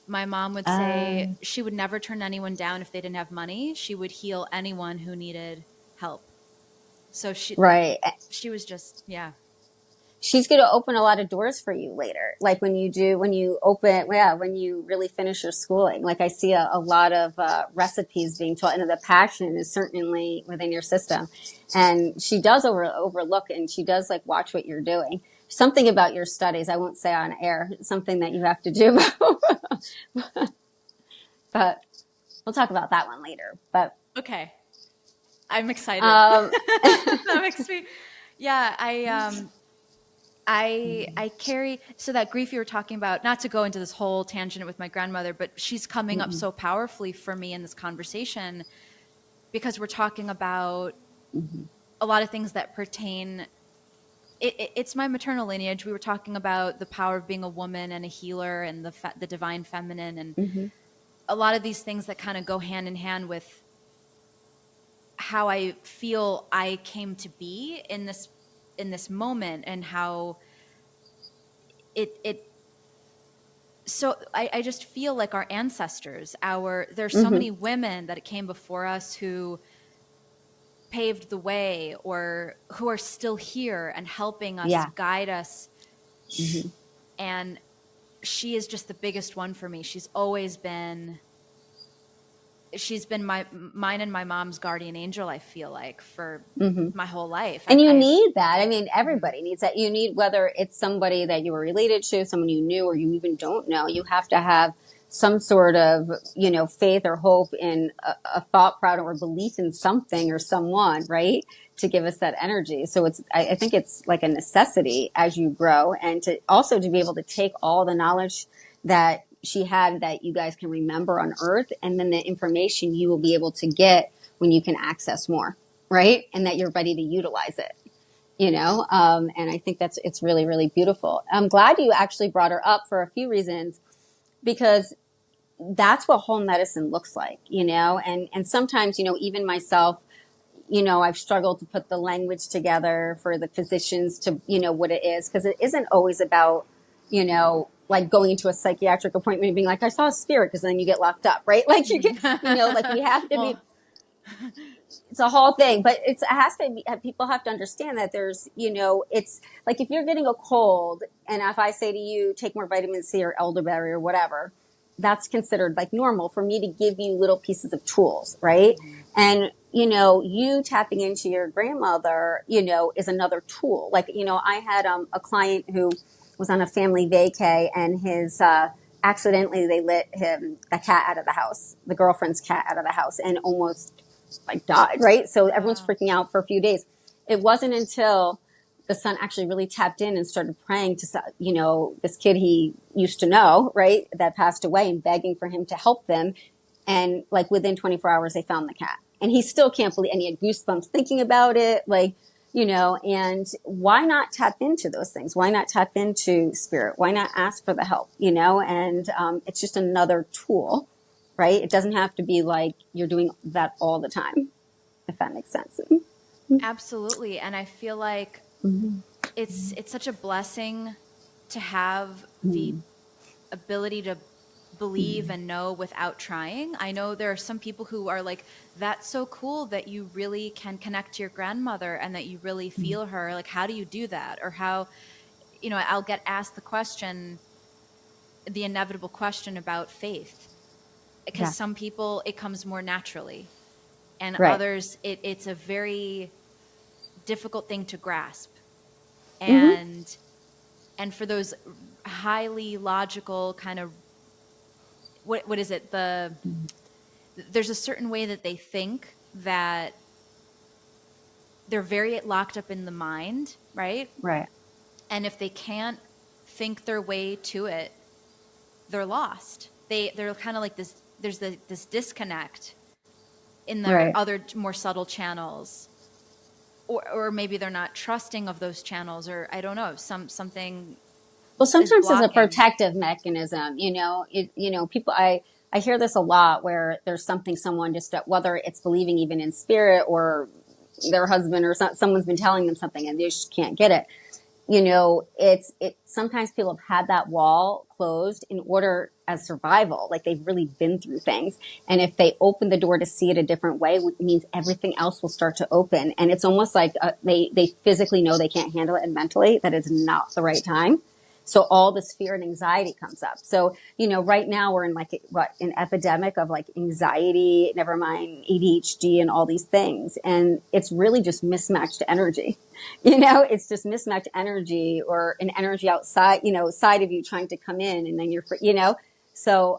My mom would say Uh, she would never turn anyone down if they didn't have money. She would heal anyone who needed help. So right. she was just, yeah. She's going to open a lot of doors for you later. Like when you open, yeah, when you really finish your schooling. Like I see a lot of recipes being taught, and the passion is certainly within your system. And she does overlook, and she does like watch what you're doing. Something about your studies, I won't say on air, something that you have to do, but we'll talk about that one later. But Okay. I'm excited. um, That makes me, yeah, I carry so that grief you were talking about, not to go into this whole tangent with my grandmother, but she's coming up mm-mm, so powerfully for me in this conversation because we're talking about mm-hmm, a lot of things that pertain it's my maternal lineage. We were talking about the power of being a woman and a healer and the divine feminine and mm-hmm, a lot of these things that kind of go hand in hand with how I feel I came to be in this moment and how it so I just feel like our ancestors, there's so mm-hmm, many women that came before us who paved the way or who are still here and helping us yeah. guide us. Mm-hmm. And she is just the biggest one for me. She's been mine and my mom's guardian angel, I feel like, for Mm-hmm. my whole life. And you I've need that. I mean, mhm, everybody needs that. You need, whether it's somebody that you were related to, someone you knew, or you even don't know, you have to have some sort of, faith or hope in a thought pattern or belief in something or someone, right? To give us that energy. So I think it's like a necessity as you grow, and to also to be able to take all the knowledge that she had that you guys can remember on earth, and then the information you will be able to get when you can access more, right? And that you're ready to utilize it, and I think it's really, really beautiful. I'm glad you actually brought her up for a few reasons, because that's what whole medicine looks like, and sometimes, even myself, I've struggled to put the language together for the physicians to, what it is, because it isn't always about, like going into a psychiatric appointment and being like, I saw a spirit, because then you get locked up, right? Like you get, like we have to be, Well, it's a whole thing, but it has to be, people have to understand that there's, it's like if you're getting a cold, and if I say to you, take more vitamin C or elderberry or whatever, that's considered like normal for me to give you little pieces of tools, right? And, you tapping into your grandmother, is another tool. Like, I had a client who was on a family vacay, and his, accidentally they let the cat out of the house, the girlfriend's cat out of the house, and almost like died, right? So everyone's wow. freaking out for a few days. It wasn't until the son actually really tapped in and started praying to, this kid he used to know, right, that passed away, and begging for him to help them. And like within 24 hours, they found the cat. And he still can't believe, and he had goosebumps thinking about it, like, and why not tap into those things? Why not tap into spirit? Why not ask for the help, And it's just another tool, right? It doesn't have to be like you're doing that all the time, if that makes sense. Absolutely. And I feel like it's such a blessing to have the ability to believe and know without trying. I know there are some people who are like, that's so cool that you really can connect to your grandmother and that you really feel her. Like, how do you do that? Or how, I'll get asked the inevitable question about faith, because Yeah. some people it comes more naturally, and Right. others it's a very difficult thing to grasp. Mm-hmm. And for those highly logical kind of, what is it, there's a certain way that they think that they're very locked up in the mind, right? Right. And if they can't think their way to it, they're lost. They're kind of like this, there's this disconnect in their Right. other more subtle channels, or maybe they're not trusting of those channels, or I don't know, something Well, is sometimes as a blocking. protective mechanism, people, I hear this a lot where there's something someone just, whether it's believing even in spirit or their husband or someone's been telling them something and they just can't get it. Sometimes people have had that wall closed in order as survival, like they've really been through things. And if they open the door to see it a different way, it means everything else will start to open. And it's almost like they physically know they can't handle it, and mentally that it's not the right time. So all this fear and anxiety comes up. So, right now we're in like an epidemic of like anxiety, never mind ADHD and all these things. And it's really just mismatched energy. It's just mismatched energy, or an energy outside, side of you trying to come in, and then so,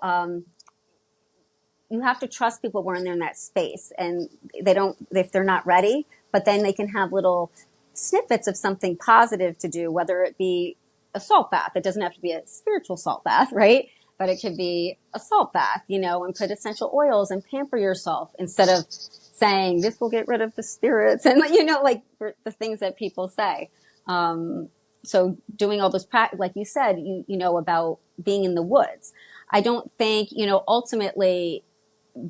you have to trust people when they're in that space, and if they're not ready, but then they can have little snippets of something positive to do, whether it be a salt bath. It doesn't have to be a spiritual salt bath, right? But it could be a salt bath, and put essential oils and pamper yourself, instead of saying this will get rid of the spirits, and like the things that people say. So doing all those like you said, about being in the woods. I don't think, ultimately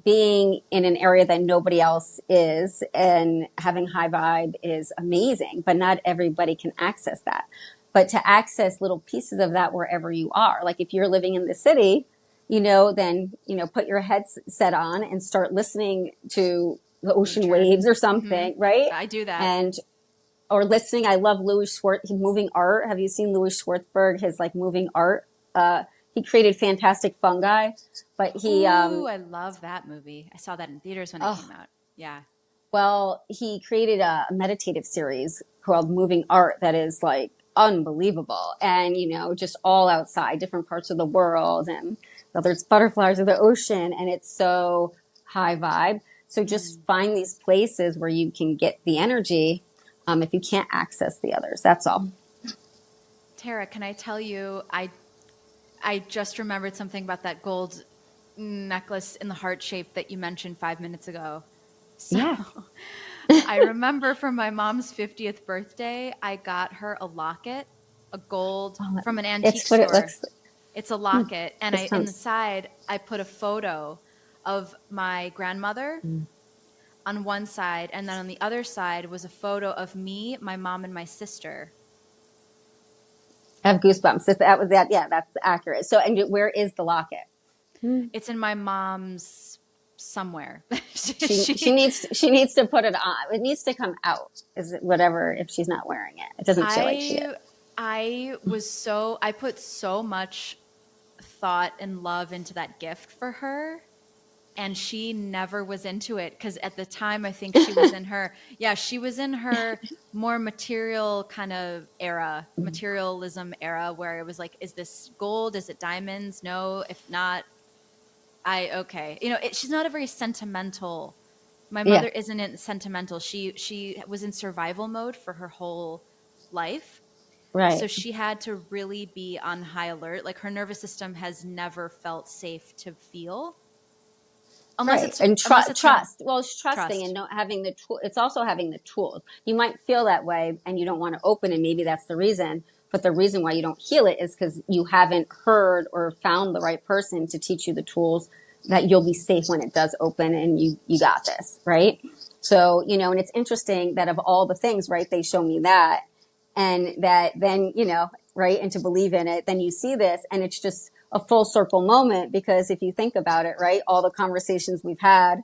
being in an area that nobody else is and having high vibe is amazing, but not everybody can access that. But to access little pieces of that wherever you are, like if you're living in the city, then, put your headset on and start listening to the ocean Nature. waves or Hmm. something, right? I do that. And, or listening. I love Louis Schwartz, moving art. Have you seen Louis Schwartzberg, his like moving art? He created Fantastic Fungi, but Ooh, I love that movie. I saw that in theaters when it oh, came out. Yeah. well, he created a meditative series called Moving Art that is like unbelievable. And, just all outside, different parts of the world, and whether it's butterflies or the ocean, and it's so high vibe. So just find these places where you can get the energy, if you can't access the others. That's all. Tara, can I tell you, I just remembered something about that gold necklace in the heart shape that you mentioned 5 minutes ago. So Yes. I remember from my mom's 50th birthday, I got her a locket, a gold Oh, from an antique it's what it store. looks It's a like. locket, and This I in the sounds. side I put a photo of my grandmother Mm. on one side, and then on the other side was a photo of me, my mom, and my sister. I have goosebumps. That was that. Yeah, that's accurate. So, and where is the locket? Mm. It's in my mom's somewhere. She she needs to put it on. It needs to come out. Is it whatever if she's not wearing it? It doesn't feel like she is. I I put so much thought and love into that gift for her, and she never was into it because at the time I think she was in her, yeah, she was in her more material kind of era, materialism era, where it was like, is this gold, is it diamonds? No, if not, I okay, she's not a very sentimental. My Yeah, mother isn't sentimental. She was in survival mode for her whole life, right. so she had to really be on high alert. Like her nervous system has never felt safe to feel unless Right. it's And unless it's her trust. Well, it's trusting and trust. not having the tool. It's also having the tools. You might feel that way and you don't want to open, and maybe that's the reason. But the reason why you don't heal it is because you haven't heard or found the right person to teach you the tools that you'll be safe when it does open, and you got this, right? So, and it's interesting that of all the things, right, they show me that, and that then, right, and to believe in it, then you see this, and it's just a full circle moment, because if you think about it, right, all the conversations we've had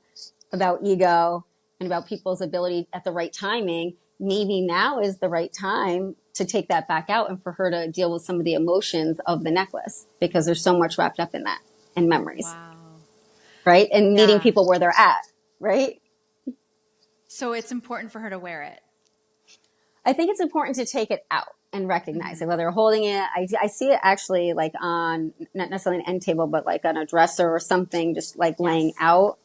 about ego and about people's ability at the right timing, maybe now is the right time to take that back out and for her to deal with some of the emotions of the necklace, because there's so much wrapped up in that, and memories, Wow. right, and meeting Yeah. people where they're at, right. So it's important for her to wear it. I think it's important to take it out and recognize Mm-hmm. it, whether you're holding it. I see it actually like on, not necessarily an end table, but like on a dresser or something, just like laying Yes. out.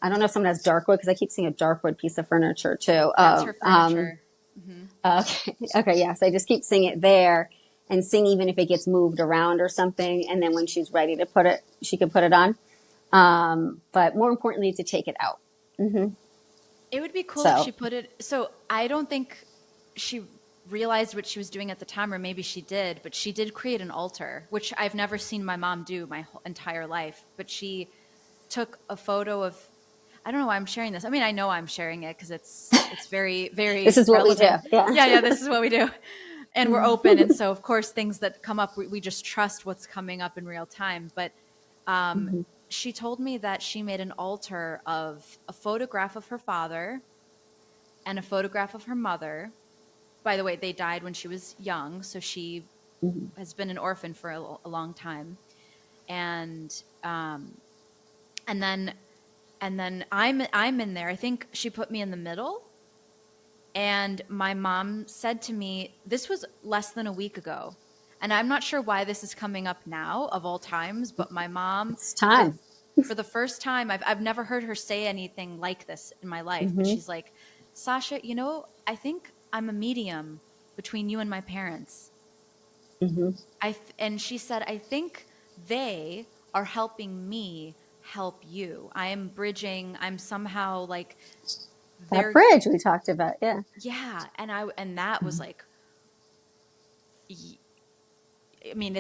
I don't know if someone has dark wood, because I keep seeing a dark wood piece of furniture too. That's her furniture. Mm-hmm. Okay. Okay. Yeah. So I just keep seeing it there, and seeing even if it gets moved around or something. And then when she's ready to put it, she can put it on. But more importantly, to take it out. Hmm. It would be cool if So she put it. So I don't think she realized what she was doing at the time, or maybe she did, but she did create an altar, which I've never seen my mom do my whole entire life. But she took a photo of, I don't know why I'm sharing this. I mean, I know I'm sharing it because it's very, this very is what we do. relevant. Yeah. Yeah, yeah, this is what we do. And we're open. And so of course things that come up, we just trust what's coming up in real time. But um, Hmm. she told me that she made an altar of a photograph of her father and a photograph of her mother. By the way, they died when she was young, so she Hmm. has been an orphan for a long time. And um, and then I'm in there. I think she put me in the middle. And my mom said to me, this was less than a week ago. And I'm not sure why this is coming up now of all times, but my mom, It's for the time. for the first time, I've never heard her say anything like this in my life, but Hmm. she's like, Sasha, I think I'm a medium between you and my parents. Hmm. And she said, I think they are helping me help you. I am bridging, I'm somehow like That they're bridge we talked about. Yeah. yeah, and that was like I mean,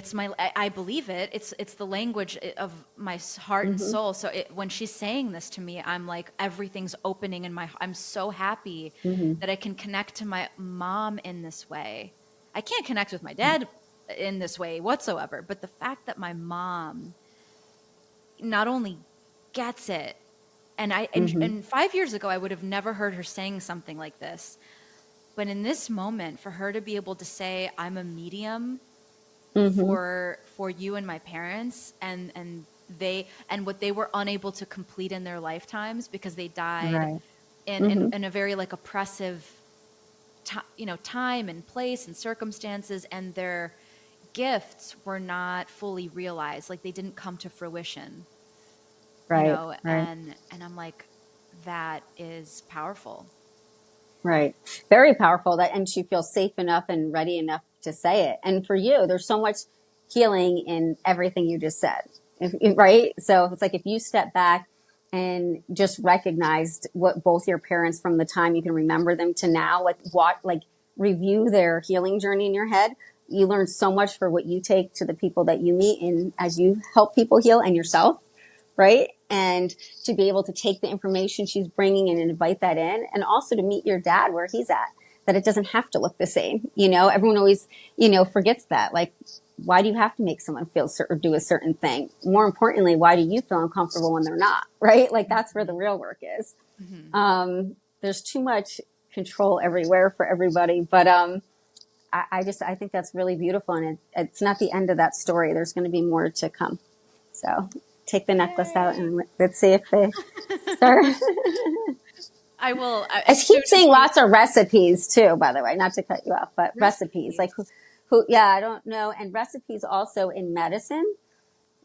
I believe it. It's the language of my heart and Hmm. soul. So when she's saying this to me, I'm like, everything's opening in I'm so happy Hmm. that I can connect to my mom in this way. I can't connect with my dad in this way whatsoever, but the fact that my mom not only gets it, Hmm. and 5 years ago I would have never heard her saying something like this. But in this moment, for her to be able to say, I'm a medium Hmm. for you and my parents, and what they were unable to complete in their lifetimes because they died Right. in Hmm. in a very like oppressive time and place and circumstances, and their gifts were not fully realized, like they didn't come to fruition, Right. Right. and I'm like, that is powerful. Right. Very powerful, that, and she feels safe enough and ready enough to say it. And for you, there's so much healing in everything you just said. Right? So it's like if you step back and just recognized what both your parents from the time you can remember them to now, like review their healing journey in your head. You learn so much for what you take to the people that you meet and as you help people heal and yourself, right? And to be able to take the information she's bringing and invite that in, and also to meet your dad where he's at, that it doesn't have to look the same. Everyone always, forgets that. Like, why do you have to make someone feel or do a certain thing? More importantly, why do you feel uncomfortable when they're not, right? Like, that's where the real work is. There's too much control everywhere for everybody, but I think that's really beautiful, and it's not the end of that story. There's going to be more to come. So take the necklace out and let's see if they start. I will. I As soon keep as seeing you lots of recipes too, by the way, not to cut you off, but recipes like recipes. yeah, I don't know. And recipes also in medicine,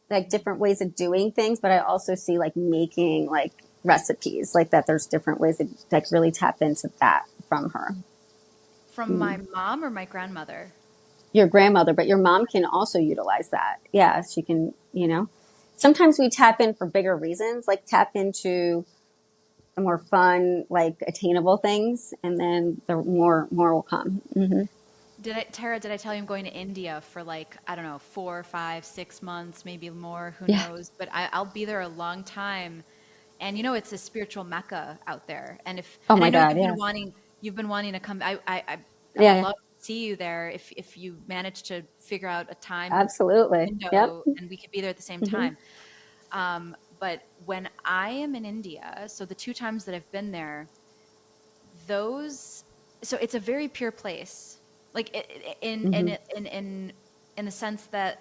like different ways of doing things. But I also see like making like recipes like that. There's different ways to like really tap into that from her. From my mom or my grandmother? Your grandmother, but your mom can also utilize that. Yeah, she can, sometimes we tap in for bigger reasons, like tap into the more fun, like attainable things, and then the more will come. Tara, did I tell you I'm going to India for like, I don't know, 4, 5, 6 months, maybe more, who Yeah. knows? But I'll be there a long time. And it's a spiritual mecca out there. Oh And I my know God. Yes. you've been wanting to come. I would Yeah. love to see you there if you manage to figure out a time Absolutely. Yep. window and we could be there at the same Hmm. time. But when I am in India, so the 2 times that I've been there, those, so it's a very pure place, like Hmm. in the sense that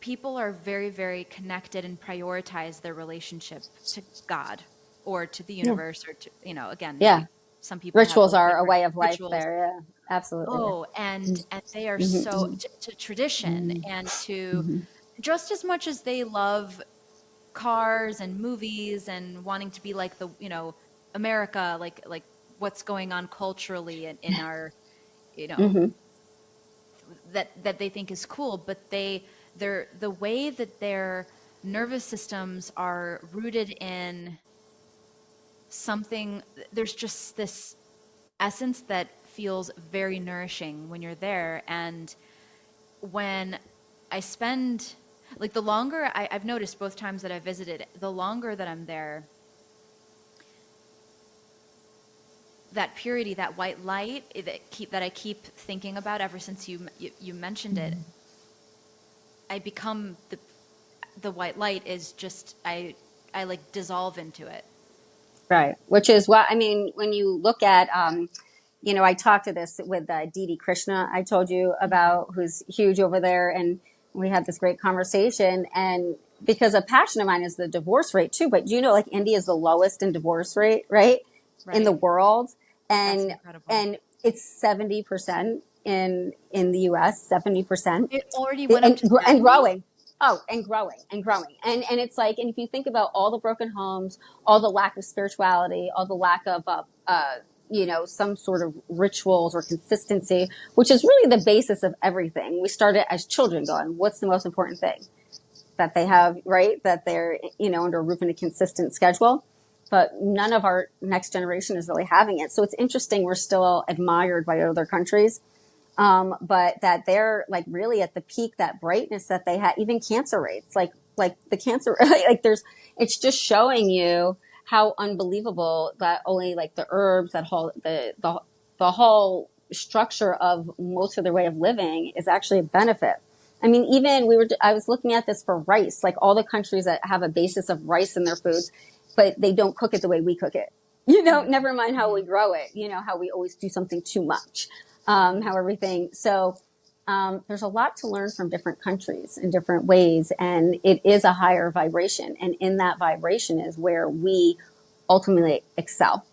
people are very, very connected and prioritize their relationship to God or to the Yeah. universe or to, again, Yeah. maybe some people have Rituals like are a different way of life rituals. there. Yeah. Absolutely. Oh, and they are so Hmm. to tradition and to Hmm. just as much as they love cars and movies and wanting to be like the, America, like what's going on culturally in our, you know, Hmm. that they think is cool, but they're the way that their nervous systems are rooted in something. There's just this essence that feels very nourishing when you're there. And when I spend, like, the longer I've noticed both times that I visited, the longer that I'm there, that purity, that white light that I keep thinking about ever since you mentioned it, I become the white light is just I like dissolve into it. Right. Which is what I mean when you look at, I talked to this with Dee Dee Krishna, I told you about, who's huge over there, and we had this great conversation. And because a passion of mine is the divorce rate too, but like India is the lowest in divorce rate, right, in the Right. world, That's and incredible. and it's 70% in the U.S. 70%, It already went up to and 70. growing. Oh, and growing and growing. And it's like, and if you think about all the broken homes, all the lack of spirituality, all the lack of, some sort of rituals or consistency, which is really the basis of everything. We started as children going, what's the most important thing? That they have, right? That they're, under a roof and a consistent schedule. But none of our next generation is really having it. So it's interesting. We're still admired by other countries, but that they're like really at the peak, that brightness that they had, even cancer rates, like the cancer, like it's just showing you how unbelievable that only like the herbs, that whole, the whole structure of most of their way of living is actually a benefit. I mean, even I was looking at this for rice, like all the countries that have a basis of rice in their foods, but they don't cook it the way we cook it. Never mind how we grow it, how we always do something too much, how everything. So, there's a lot to learn from different countries in different ways. And it is a higher vibration. And in that vibration is where we ultimately excel.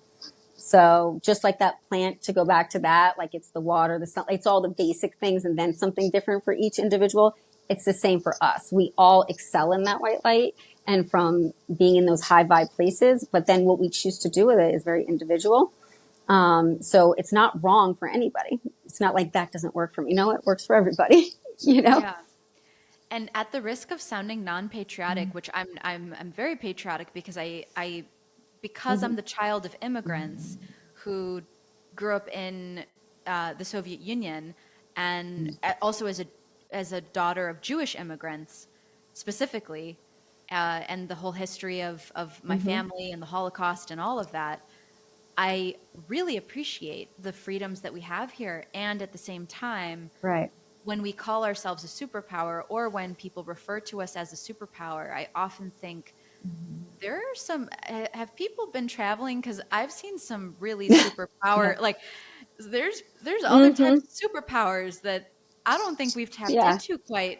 So just like that plant, to go back to that, like it's the water, the sun, it's all the basic things and then something different for each individual. It's the same for us. We all excel in that white light and from being in those high vibe places. But then what we choose to do with it is very individual. So it's not wrong for anybody. It's not like that doesn't work for me. No, it works for everybody, Yeah. And at the risk of sounding non-patriotic, which I'm very patriotic because because I'm Mm-hmm. the child of immigrants who grew up in the Soviet Union, and also as a daughter of Jewish immigrants specifically, and the whole history of my Mm-hmm. family and the Holocaust and all of that. I really appreciate the freedoms that we have here, and at the same time, Right. when we call ourselves a superpower or when people refer to us as a superpower, I often think there are some have people been traveling, because I've seen some really Yeah. superpower, like there's other types Mm-hmm. of superpowers that I don't think we've tapped Yeah. into quite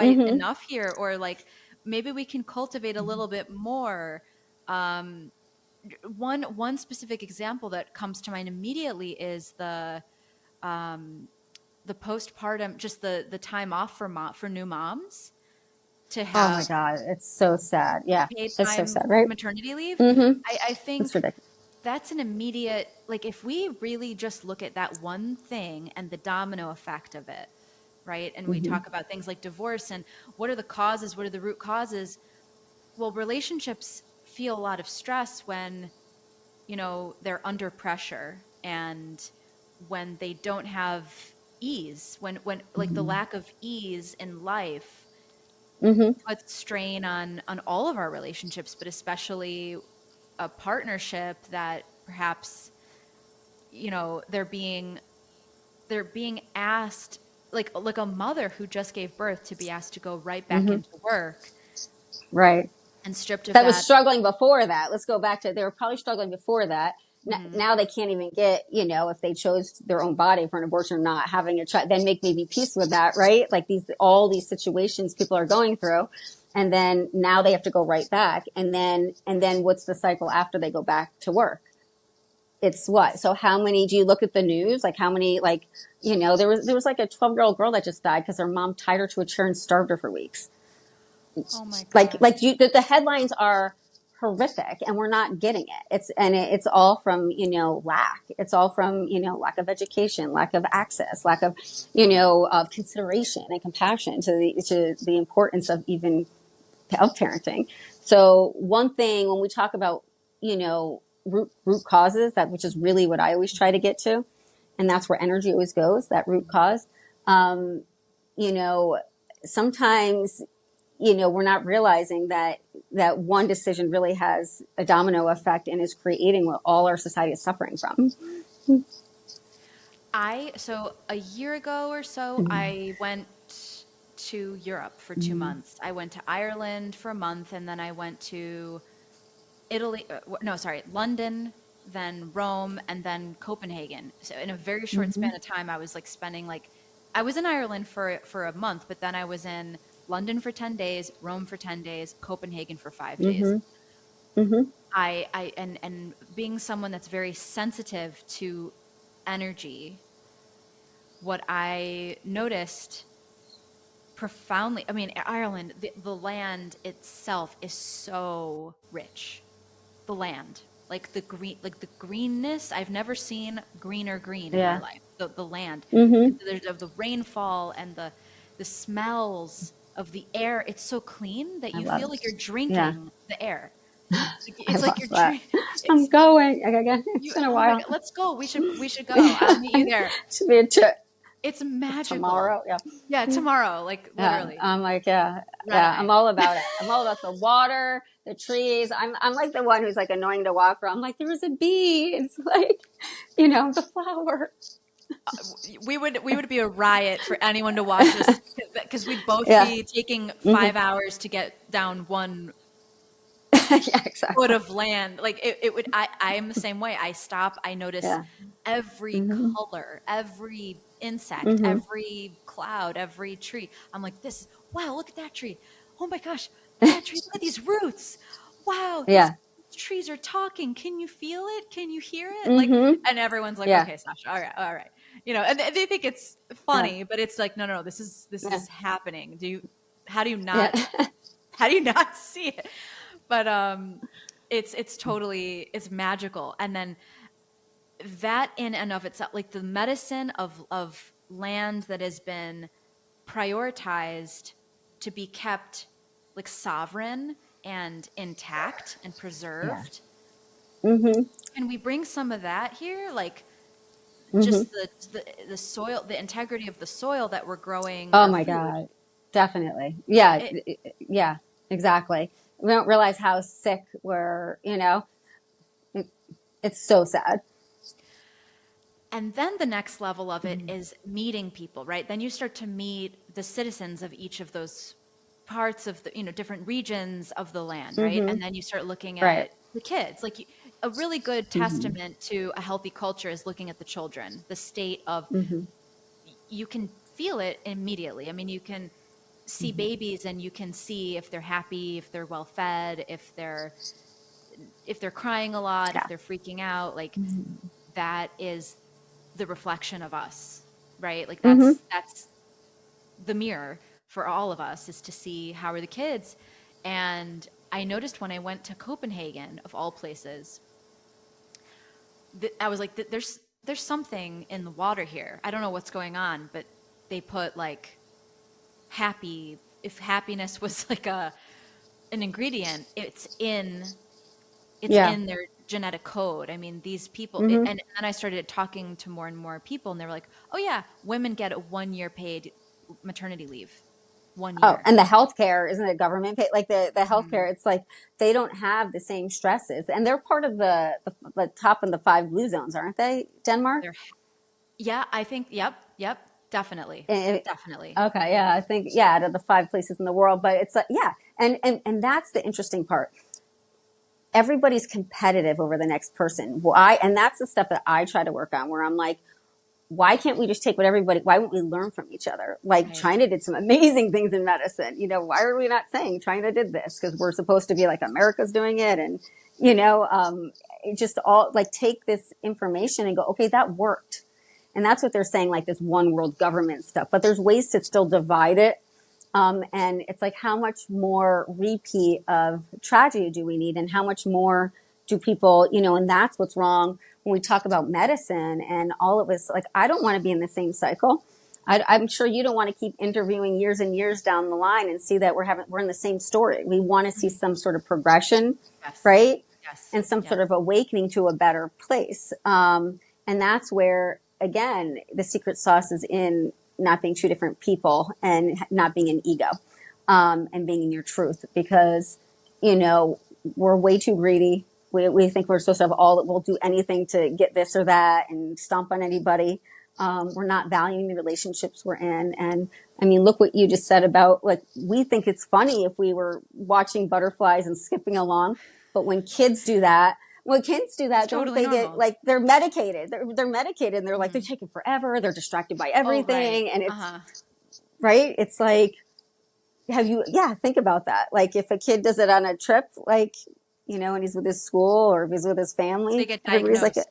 Mm-hmm. enough here, or like maybe we can cultivate a little bit more. um one specific example that comes to mind immediately is um the postpartum, just the time off for for new moms to Oh my have God, it's so sad. Yeah, paid it's so time sad, right? maternity leave. Mm-hmm. I It's think ridiculous. that's an immediate, like, if we really just look at that one thing and the domino effect of it, right? And we Mm-hmm. talk about things like divorce and what are the causes, what are the root causes? Well, relationships feel a lot of stress when, they're under pressure, and when they don't have ease, when like the Mm-hmm. lack of ease in life Mm-hmm. puts strain on all of our relationships, but especially a partnership that perhaps, they're being asked, like a mother who just gave birth, to be asked to go right back Mm-hmm. into work Right. and stripped of That was that. struggling before that. Let's go back to, they were probably struggling before that. Mhm. Now they can't even get, if they chose their own body for an abortion or not having a child, then make maybe peace with that, right? Like all these situations people are going through. And then now they have to go right back. And then what's the cycle after they go back to work? It's what? So how many, do you look at the news? Like how many, like, there was like a 12-year-old girl that just died because her mom tied her to a chair and starved her for weeks. Oh my like gosh. like you the headlines are horrific and we're not getting it. It's all from lack. It's all from lack of education, lack of access, lack of of consideration and compassion to the importance of even of parenting. So one thing when we talk about root causes, that which is really what I always try to get to, and that's where energy always goes, that root cause. um you know Sometimes we're not realizing that one decision really has a domino effect and is creating what all our society is suffering from. So a year ago or so, I went to Europe for 2 months. I went to Ireland for a month, and then I went to Italy, no, sorry, London, then Rome, and then Copenhagen. So in a very short Mm-hmm. span of time, I was like spending like, I was in Ireland for a month, but then I was in London for 10 days, Rome for 10 days, Copenhagen for 5 days. Mm-hmm. Mm-hmm. And being someone that's very sensitive to energy, what I noticed profoundly, I mean, Ireland, the land itself is so rich. The land, like the greenness, I've never seen greener green in my Yeah. life. The land, Mm-hmm. there's of the rainfall and the smells of the air. It's so clean that I you love feel it. like you're Yeah. drinking the air. I It's like love you're that. drink. I'm It's going again. It's you. been a Oh my while. God, let's go. We should go. Yeah. I'll meet you there. Should be a trip It's magical. tomorrow. Yeah. Yeah, tomorrow, like Yeah, literally, I'm like, yeah, red yeah, I'm eye. all about it. I'm all about the water, the trees. I'm like the one who's like annoying to walk around. I'm like, there was a bee. It's like, the flower. We would be a riot for anyone to watch us, because we'd both Yeah. be taking Hmm. 5 hours to get down one Yeah, foot exactly. of land. Like it would. I'm the same way. I stop. I notice Yeah. every Hmm. color, every insect, Hmm. every cloud, every tree. I'm like, wow, look at that tree. Oh my gosh, look at that tree. Look at these roots. Wow, these Yeah. trees are talking. Can you feel it? Can you hear it? Like, Hmm. and everyone's like, Yeah. okay, Sasha, all right, all right. And they think it's Yeah. funny, but it's like, no, no, no, this Yeah. is happening. How do you Yeah. not, how do you not see it? But it's totally, it's magical. And then that in and of itself, like the medicine of land that has been prioritized to be kept like sovereign and intact and Yeah. preserved. Mm-hmm. Can we bring some of that here? Like Mm-hmm. just the soil, the integrity of the soil that we're growing Oh our my food. God. Definitely. Yeah. It, Yeah, exactly. We don't realize how sick we're, it, it's so sad. and then the next level of it is meeting people, right? Then you start to meet the citizens of each of those parts of the, different regions of the land, right? Mm-hmm. And then you start looking Right. at the kids. A really good Mm-hmm. testament to a healthy culture is looking at the children, the state of, Mm-hmm. you can feel it immediately. I mean, you can see babies and you can see if they're happy, if they're well fed, if they're crying a lot, if Yeah. they're freaking out, like that is the reflection of us, right? Like Mm-hmm. that's the mirror for all of us, is to see how are the kids. And I noticed when I went to Copenhagen, of all places, I was like, there's something in the water here. I don't know what's going on, but they put like happy, if happiness was like an ingredient, it's Yeah. in their genetic code. I mean, these people, Mm-hmm. and then I started talking to more and more people, and they were like, "Oh yeah, women get a 1 year paid maternity leave, one Oh, year." and the healthcare, isn't it government paid? Like the Mhm. healthcare, it's like they don't have the same stresses, and they're part of the top of the five blue zones, aren't they? Denmark. They're, yeah, I think, yep, yep, definitely, Eh, definitely, okay, yeah, I think yeah, out of the five places in the world, but it's like yeah, and that's the interesting part. Everybody's competitive over the next person. Why? And that's the stuff that I try to work on, where I'm like, why can't we just take what everybody, why won't we learn from each other? Like right, China did some amazing things in medicine. Why are we not saying China did this? Because we're supposed to be like America's doing it. And, it just all like take this information and go, okay, that worked. And that's what they're saying, like this one world government stuff. But there's ways to still divide it. And it's like, how much more repeat of tragedy do we need? And how much more do people, and that's what's wrong when we talk about medicine and all of us. Like, I don't want to be in the same cycle. I'm sure you don't want to keep interviewing years and years down the line and see that we're in the same story. We want to see mhm, some sort of progression, yes, right? yes, And some yes, sort of awakening to a better place. And that's where, again, the secret sauce is in not being two different people and not being an ego, and being in your truth, because, we're way too greedy. We think we're supposed to have all, we'll do anything to get this or that and stomp on anybody. We're not valuing the relationships we're in. And I mean, look what you just said about, like, we think it's funny if we were watching butterflies and skipping along. But when kids do it's that, don't totally they get normal. like, they're medicated? They're medicated and they're like, they're Mhm. taking forever. They're distracted by Oh, right, everything. And it's uh-huh, right. It's like, yeah, think about that. Like if a kid does it on a trip, like, and he's with his school or if he's with his they family, get everybody's like, diagnosed,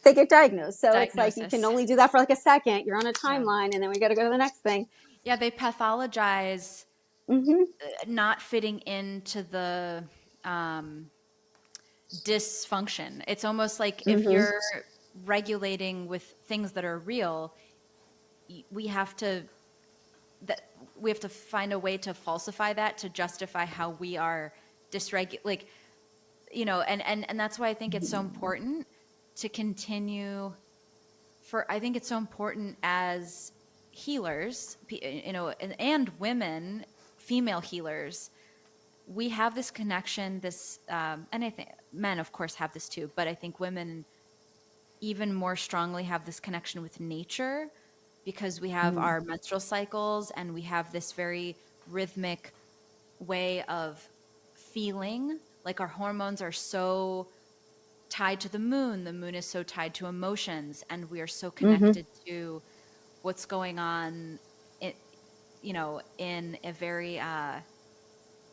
they get diagnosed. So it's like you can diagnosis, only do that for like a second. You're on a yeah, timeline and then we got to go to the next thing. yeah, they pathologize Hmm. not fitting into the um, dysfunction. It's almost like if Hmm. you're regulating with things that are real, we have to that we have to find a way to falsify that to justify how we are like, and that's why I think it's so important to continue I think it's so important as healers, and women, female healers, we have this connection, and I think men, of course, have this too, but I think women even more strongly have this connection with nature because we have our menstrual cycles and we have this very rhythmic way of feeling. Like our hormones are so tied to the moon. The moon is so tied to emotions, and we are so Hmm. connected to what's going on in, in a very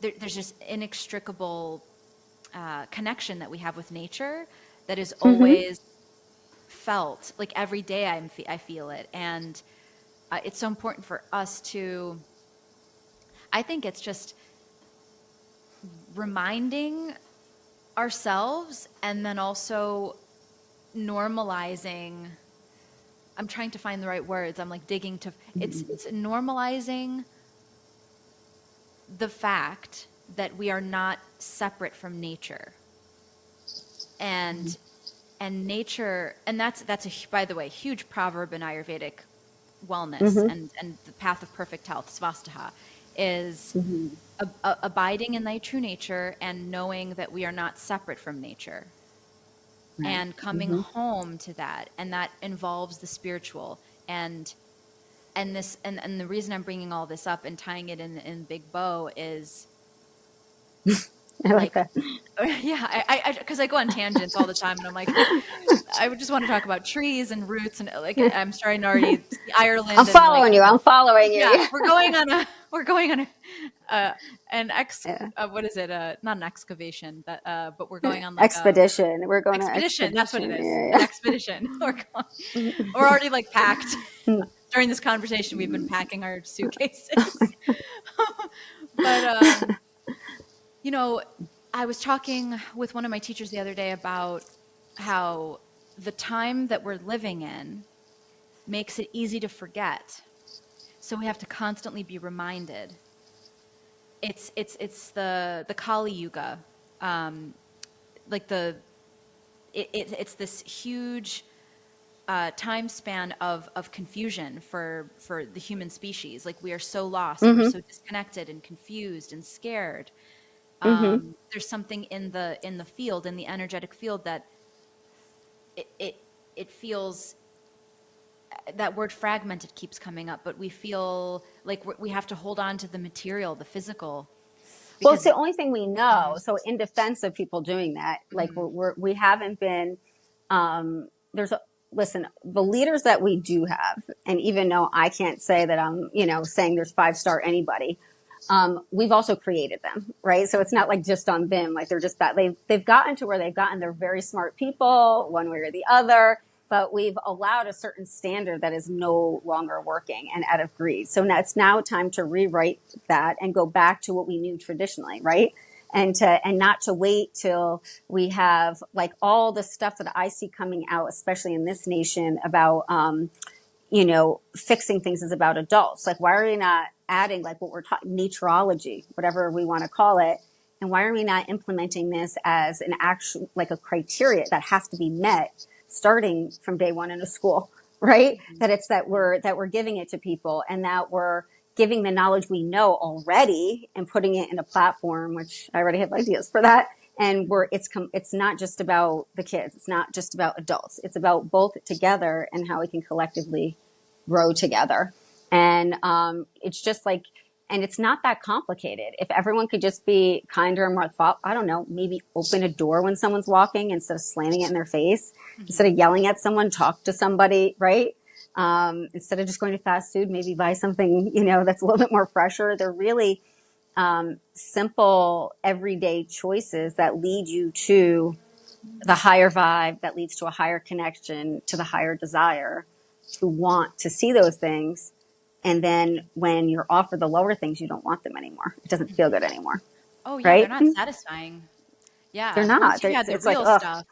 there's just inextricable connection that we have with nature that is Hmm. always felt. Like every day I feel it, and it's so important for us to, I think it's just reminding ourselves and then also normalizing. I'm trying to find the right words. I'm like digging to, it's normalizing the fact that we are not separate from nature, and nature, and that's a, by the way, huge proverb in Ayurvedic wellness, Mm-hmm. and the path of perfect health, svastaha, is Mm-hmm. abiding in thy true nature and knowing that we are not separate from nature, Right. and coming Mm-hmm. home to that, and that involves the spiritual, and this, and the reason I'm bringing all this up and tying it in big bow is I like like, that. yeah, I because I go on tangents all the time, and I'm like, I would just want to talk about trees and roots, and like I'm starting to already see I'm Ireland, and like, following you. I'm following you. yeah, Yeah. we're going on a an ex Yeah. what is it, not an excavation, that but we're going on like a Expedition. We're going on expedition. That's what it expedition. is, an Yeah. expedition. We're already like packed. Yeah. During this conversation, we've been packing our suitcases. But you know, I was talking with one of my teachers the other day about how the time that we're living in makes it easy to forget. So we have to constantly be reminded. It's the Kali Yuga, like it's this huge time span of confusion for the human species. Like, we are so lost, and we're Mm-hmm. so disconnected and confused and scared. Mm-hmm. There's something in the field, in the energetic field, that it it, it feels, that word fragmented keeps coming up, but we feel like we have to hold on to the material, the physical, Well, it's because the only thing we know. mhm, So, in defense of people doing that, like mhm, we haven't been. There's a listen. The leaders that we do have, and even though I can't say that I'm, saying there's 5-star anybody, we've also created them, right? So it's not like just on them. Like they're just that they've gotten to where they've gotten. They're very smart people, one way or the other. But we've allowed a certain standard that is no longer working and out of greed. So now it's now time to rewrite that and go back to what we knew traditionally, right? And not to wait till we have like all the stuff that I see coming out, especially in this nation, about fixing things is about adults. Like, why are we not adding like what we're talking, naturology, whatever we want to call it? And why are we not implementing this as an actual, like a criteria that has to be met starting from day one in a school, right? mhm, That it's that we're giving it to people and that we're giving the knowledge we know already and putting it in a platform, which I already have ideas for that. And it's not just about the kids. It's not just about adults. It's about both together and how we can collectively grow together. And it's just like, and it's not that complicated. If everyone could just be kinder and more thoughtful, I don't know, maybe open a door when someone's walking instead of slamming it in their face, instead mhm, of yelling at someone, talk to somebody, right? Instead of just going to fast food, maybe buy something, that's a little bit more fresher. They're really simple, everyday choices that lead you to the higher vibe, that leads to a higher connection, to the higher desire to want to see those things. And then when you're offered the lower things, you don't want them anymore. It doesn't feel mhm. good anymore, Oh yeah, they're right? not satisfying. They're Yeah, once not. you've had the It's like, real oh, stuff.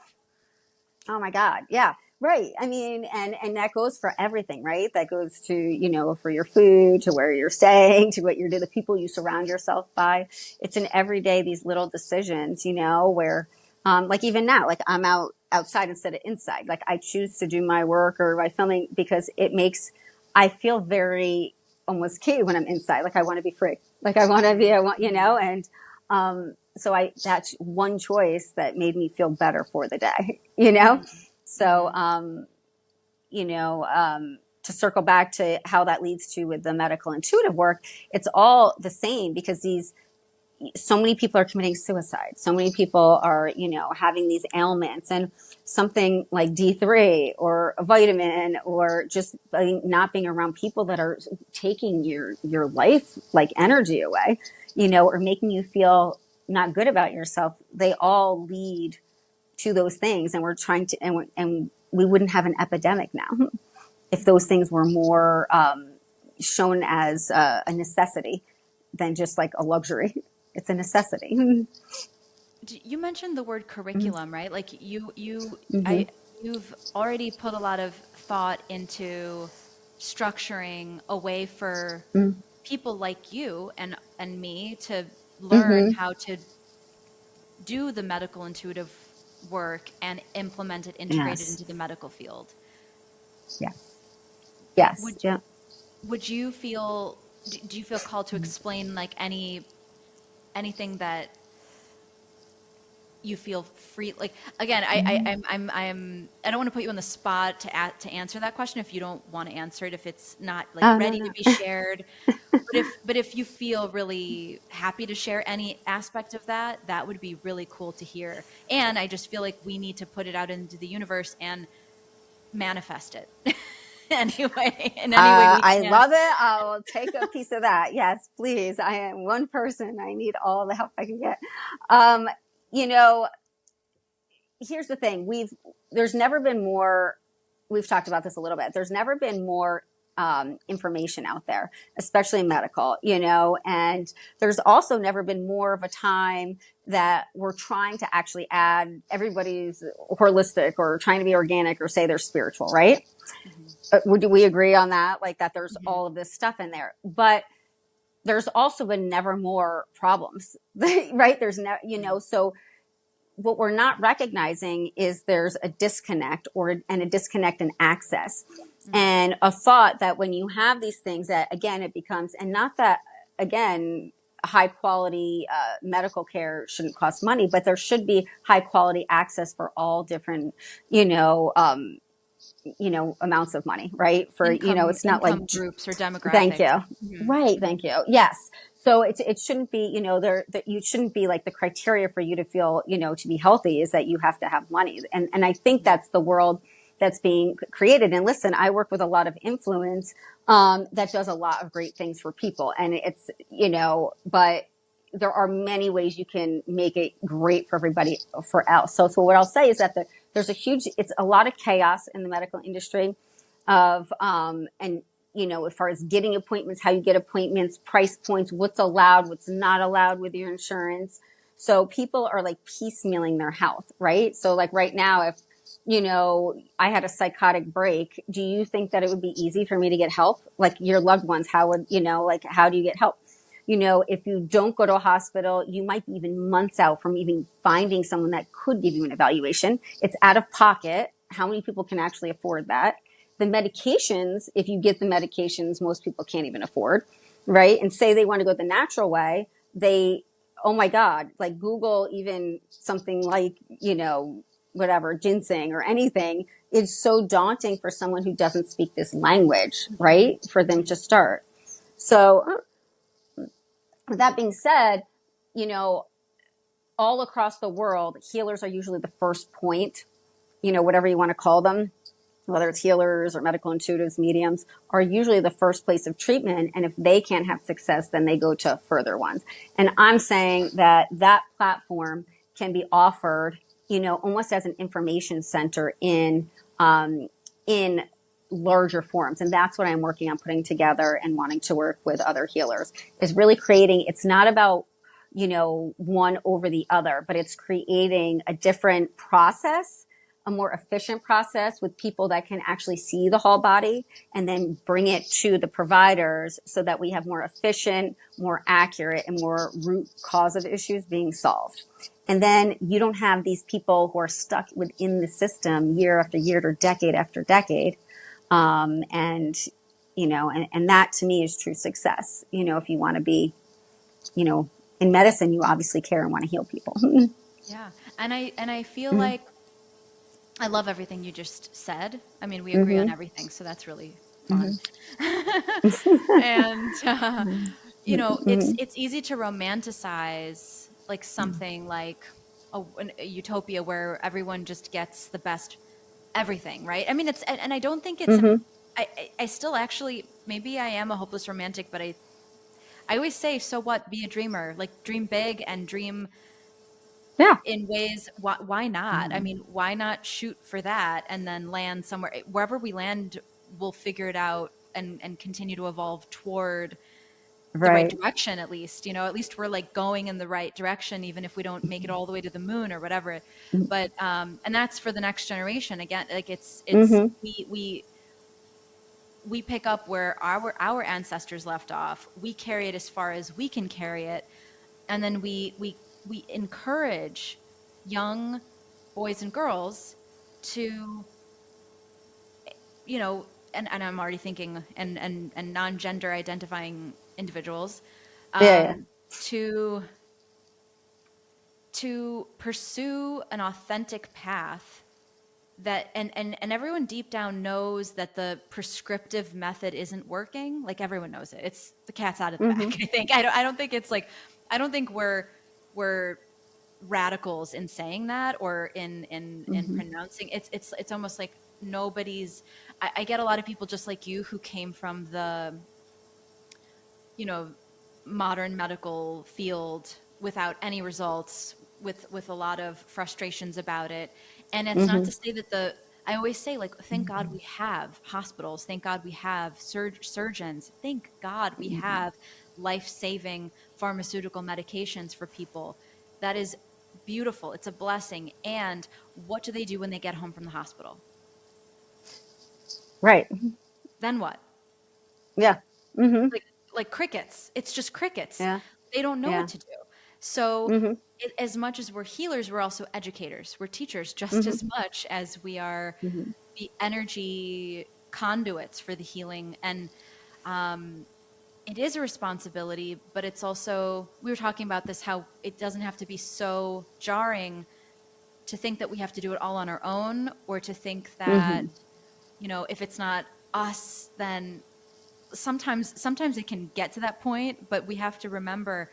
oh my God. Yeah. Right. I mean, and that goes for everything, right? That goes to, for your food, to where you're staying, to what you're doing, the people you surround yourself by. It's in everyday, these little decisions, where, like even now, like I'm outside instead of inside. Like I choose to do my work or my filming because I feel very almost key when I'm inside. Like I want to be free. Like I want, Mhm, so that's one choice that made me feel better for the day, you know? mhm, So, mhm, to circle back to how that leads to with the medical intuitive work, it's all the same because so many people are committing suicide. So many people are, having these ailments and something like D3 or a vitamin or just not being around people that are taking your life, like energy away, or making you feel not good about yourself. They all lead to those things. And we're trying to, and we wouldn't have an epidemic now if those mhm. things were more shown as a necessity than just like a luxury. It's a necessity. You mentioned the word Mm-hmm. curriculum, right? Like Mm-hmm. you've already put a lot of thought into structuring a way for people like you and me to learn Mm-hmm. how to do the medical intuitive work and implement it, integrate it Yes. into the medical field. Yeah. Yes. Would Yeah. would you feel do you feel called to explain like anything that you feel free like again I don't want to put you on the spot to answer that question if you don't want to answer it if it's not like Oh, no, ready to no. be shared. But if you feel really happy to share any aspect of that, that would be really cool to hear. And I just feel like we need to put it out into the universe and manifest it anyway, in any way we I can. love it. I will take a piece of that. Yes, please. I am one person. I need all the help I can get. Um, you know, here's the thing. There's never been more, we've talked about this a little bit. There's never been more information out there, especially medical, and there's also never been more of a time that we're trying to actually add everybody's holistic or trying to be organic or say they're spiritual, right? Mhm. Do we agree on that? Like that there's Mhm. all of this stuff in there, but there's also been never more problems, right? There's no, Mhm. so what we're not recognizing is there's a disconnect and a disconnect in access Mhm. and a thought that when you have these things that again it becomes and not that again high quality medical care shouldn't cost money but there should be high quality access for all different you know um, amounts of money right for it's not like Income groups or thank demographics. you. Mhm. Right. Mhm. Thank you. Yes. So it shouldn't be, there, that you shouldn't be like the criteria for you to feel, to be healthy is that you have to have money. And I think Mhm. that's the world that's being created. And listen, I work with a lot of influence, that does a lot of great things for people. And it's, but there are many ways you can make it great for everybody for else. So what I'll say is that it's a lot of chaos in the medical industry and as far as getting appointments, how you get appointments, price points, what's allowed, what's not allowed with your insurance. So people are like piecemealing their health, right? So like right now, if, I had a psychotic break, do you think that it would be easy for me to get help? Like your loved ones, how would, like, how do you get help? If you don't go to a hospital, you might be even months out from even finding someone that could give you an evaluation. It's out of pocket. How many people can actually afford that? The medications, if you get the medications, most people can't even afford, right? And say they want to go the natural way, oh my God, like Google even something like, whatever, ginseng or anything, it's so daunting for someone who doesn't speak this language, Mhm. right? For them Mhm. to start. So with that being said, you know, all across the world, healers are usually the first point, whatever you want to call them, whether it's healers or medical intuitives, mediums, are usually the first place of treatment. And if they can't have success, then they go to further ones. And I'm saying that platform can be offered, almost as an information center in larger forms. And that's what I'm working on putting together and wanting to work with other healers is really creating, it's not about, one over the other, but it's creating a different process, a more efficient process with people that can actually see the whole body and then bring it to the providers so that we have more efficient, more accurate, and more root cause of issues being solved. And then you don't have these people who are stuck within the system year after year or decade after decade. And, and that to me is true success. If you want to be, you know, in medicine, you obviously care and want to heal people. Yeah. And I feel Mm-hmm. like I love everything you just said. I mean, we agree on Mm-hmm. everything, so that's really fun. Mm-hmm. And Mm-hmm. it's easy to romanticize like something like a utopia where everyone just gets the best everything, right? I mean, and I don't think it's Mm-hmm. I still actually maybe I am a hopeless romantic, but I always say, so what? Be a dreamer, like dream big and dream Yeah. in ways why not? I mean, why not shoot for that and then land somewhere wherever we land, we'll figure it out and continue to evolve toward the right Right. direction, at least, at least we're like going in the right direction even if we don't make it all the way to the moon or whatever. But and that's for the next generation. Again, like it's Mm-hmm. we we pick up where our ancestors left off. We carry it as far as we can carry it, and then we encourage young boys and girls to, you know, and I'm already thinking, and non-gender identifying individuals, Yeah, yeah. um, to pursue an authentic path, that and everyone deep down knows that the prescriptive method isn't working. Like, everyone knows it. It's the cat's out of the bag. Mm-hmm. I think. I don't think it's like, I don't think we're radicals in saying that, or in Mm-hmm. pronouncing. It's almost like nobody's. I get a lot of people just like you who came from the, you know, modern medical field without any results, with a lot of frustrations about it. And it's not Mm-hmm. to say that the I always say, like, thank God we have hospitals, thank God we have surgeons, thank God we have life-saving pharmaceutical medications for people. That is beautiful. It's a blessing. And what do they do when they get home from the hospital? Right. Then what? Yeah. Mm-hmm. Like crickets. It's just crickets. Yeah. They don't know what Yeah. to do. So, Mm-hmm. as much as we're healers, we're also educators. We're teachers just Mm-hmm. as much as we are Mm-hmm. the energy conduits for the healing. And um, it is a responsibility, but it's also, we were talking about this, how it doesn't have to be so jarring to think that we have to do it all on our own, or to think that, Mm-hmm. if it's not us, then sometimes it can get to that point. But we have to remember,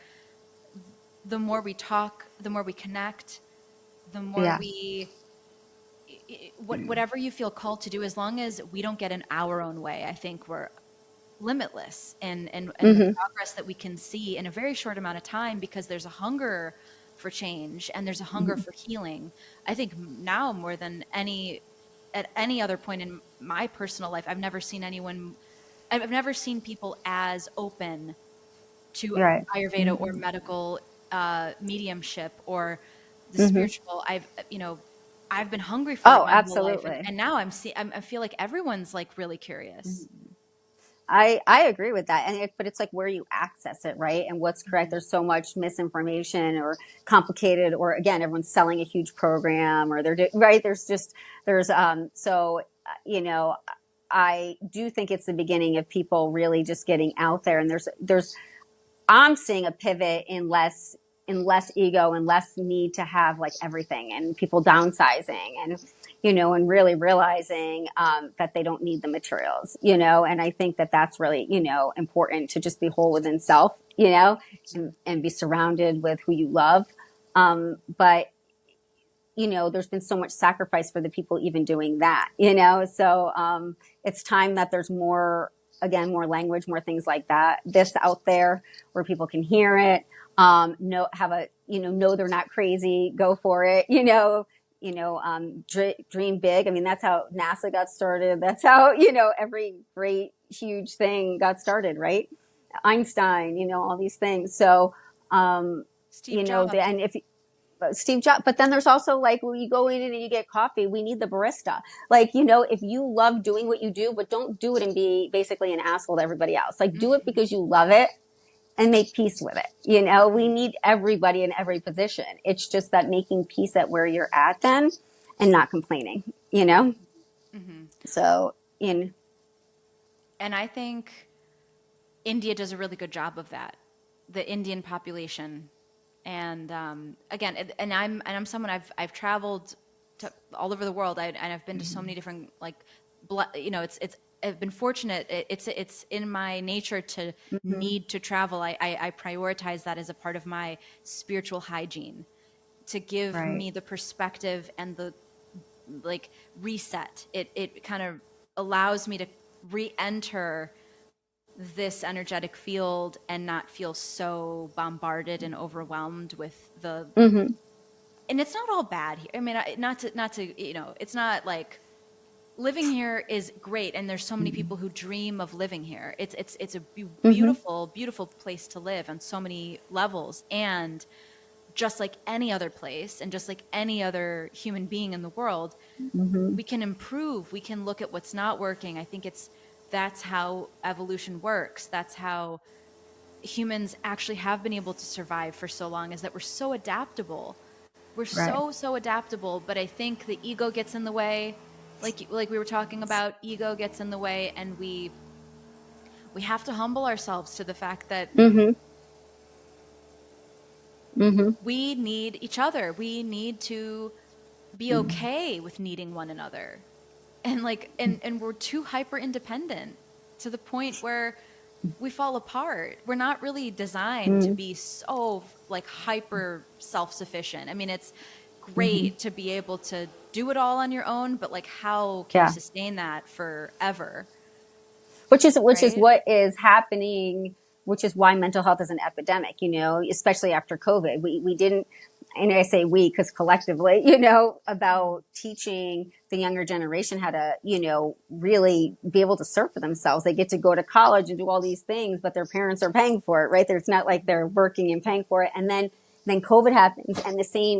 the more we talk, the more we connect, the more Yeah. we whatever you feel called to do, as long as we don't get in our own way, I think we're limitless in the Mm-hmm. progress that we can see in a very short amount of time, because there's a hunger for change and there's a hunger Mm-hmm. for healing. I think now more than at any other point in my personal life, I've never seen people as open to Right. Ayurveda or Mm-hmm. medical mediumship or the Mm-hmm. spiritual. I've been hungry for it Oh, my whole life, and, absolutely. and now I feel like everyone's like really curious. I agree with that, but it's like where you access it, right? And what's correct. Mhm. There's so much misinformation or complicated, or again, everyone's selling a huge program, or right. You know, I do think it's the beginning of people really just getting out there, and there's I'm seeing a pivot in less ego and less need to have like everything, and people downsizing, and and really realizing that they don't need the materials, and I think that that's really important to just be whole within self, and be surrounded with who you love. But there's been so much sacrifice for the people even doing that, so it's time that there's more, again, more language, more things like that, this out there where people can hear it, know they're not crazy, go for it, dream big. I mean, that's how NASA got started. That's how, every great, huge thing got started, right? Einstein, all these things. So, Steve Jobs. and if Steve Jobs, but then there's also like when you go in and you get coffee, we need the barista. Like, if you love doing what you do, but don't do it and be basically an asshole to everybody else. Like, do it Mhm. because you love it and make peace with it. We need everybody in every position. It's just that making peace at where you're at then, and not complaining, Mhm. So, in, And I think India does a really good job of that. The Indian population, and again, and I'm someone, I've traveled to all over the world, and I've been to so many different, like, it's I've been fortunate. It's in my nature to mm-hmm, need to travel. I prioritize that as a part of my spiritual hygiene, to give right. me the perspective and the, like, reset. It kind of allows me to re-enter this energetic field and not feel so bombarded and overwhelmed with the, Mm-hmm, and it's not all bad here. I mean, not to, it's not like, living here is great, and there's so many people who dream of living here. It's a mm-hmm, beautiful place to live on so many levels. And just like any other place, and just like any other human being in the world, mm-hmm, we can improve. We can look at what's not working. I think it's that's how evolution works. That's how humans actually have been able to survive for so long, is that we're so adaptable. We're Right. so adaptable, but I think the ego gets in the way. Like we were talking about, ego gets in the way, and we have to humble ourselves to the fact that Mm-hmm. Mm-hmm. we need each other. We need to be okay with needing one another. And and we're too hyper independent to the point where we fall apart. We're not really designed to Mm-hmm. be so like hyper self-sufficient. I mean, it's Mm-hmm. great to be able to do it all on your own, but like how can you Yeah. sustain that forever, Which is right? what is happening, which is why mental health is an epidemic, especially after COVID. We didn't, and I say we because collectively, about teaching the younger generation how to, really be able to serve for themselves. They get to go to college and do all these things, but their parents are paying for it, right? It's not like they're working and paying for it. And then COVID happens, and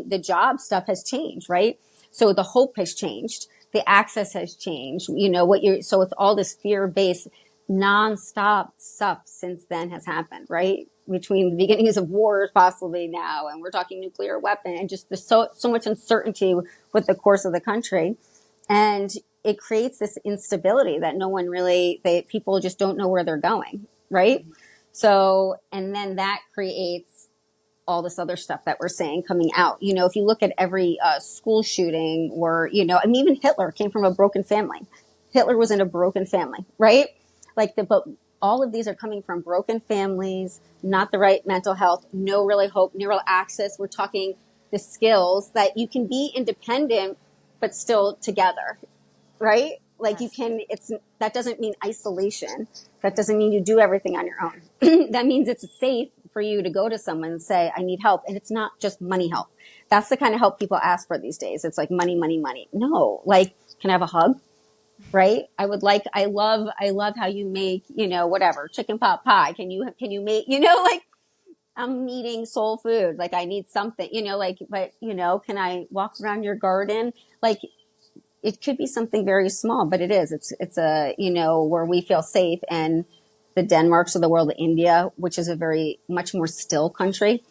the job stuff has changed, right? So the hope has changed, the access has changed, so it's all this fear based nonstop stuff since then has happened, right? Between the beginnings of wars possibly now, and we're talking nuclear weapon, and just there's so much uncertainty with the course of the country. And it creates this instability that no one really, people just don't know where they're going, right? So, and then that creates all this other stuff that we're saying coming out. If you look at every school shooting, or, I mean, even Hitler came from a broken family. Hitler was in a broken family, right? But all of these are coming from broken families, not the right mental health, no really hope, no real access. We're talking the skills that you can be independent, but still together, right? Like you Yes. can, that doesn't mean isolation. That doesn't mean you do everything on your own. That means it's safe for you to go to someone and say, I need help. And it's not just money help. That's the kind of help people ask for these days. It's like money, money, money. No, like, can I have a hug? Right? I love how you make, whatever, chicken pot pie. Can you make, like, I'm needing soul food. Like I need something, but, can I walk around your garden? Like, it could be something very small, but it is. It's a, where we feel safe. And the Denmarks of the world, India, which is a very much more still country,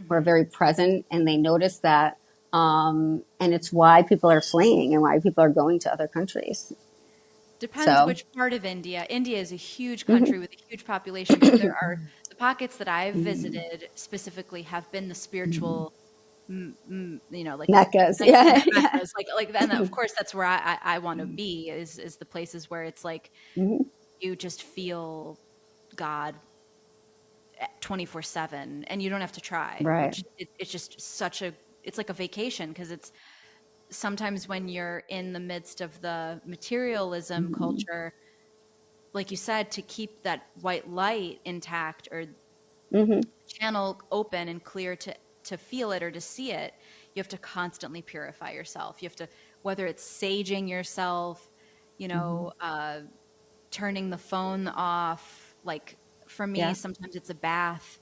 we're Mhm. very present, and they notice that. And it's why people are fleeing and why people are going to other countries. Depends So, which part of India. India is a huge mm-hmm. country with a huge population, but there are the pockets that I've visited specifically have been the spiritual, like Meccas, yeah, yeah. Meccas. Then of course that's where I want to be, is the places where it's like Mm-hmm. you just feel God 24/7, and you don't have to try, Right. which it's just such a, it's like a vacation, because it's sometimes when you're in the midst of the materialism Mm-hmm. culture, like you said, to keep that white light intact, or Mm-hmm. channel open and clear to feel it or to see it, you have to constantly purify yourself. You have to, whether it's saging yourself, Mm-hmm. turning the phone off. Like for me, Yeah. sometimes it's a bath.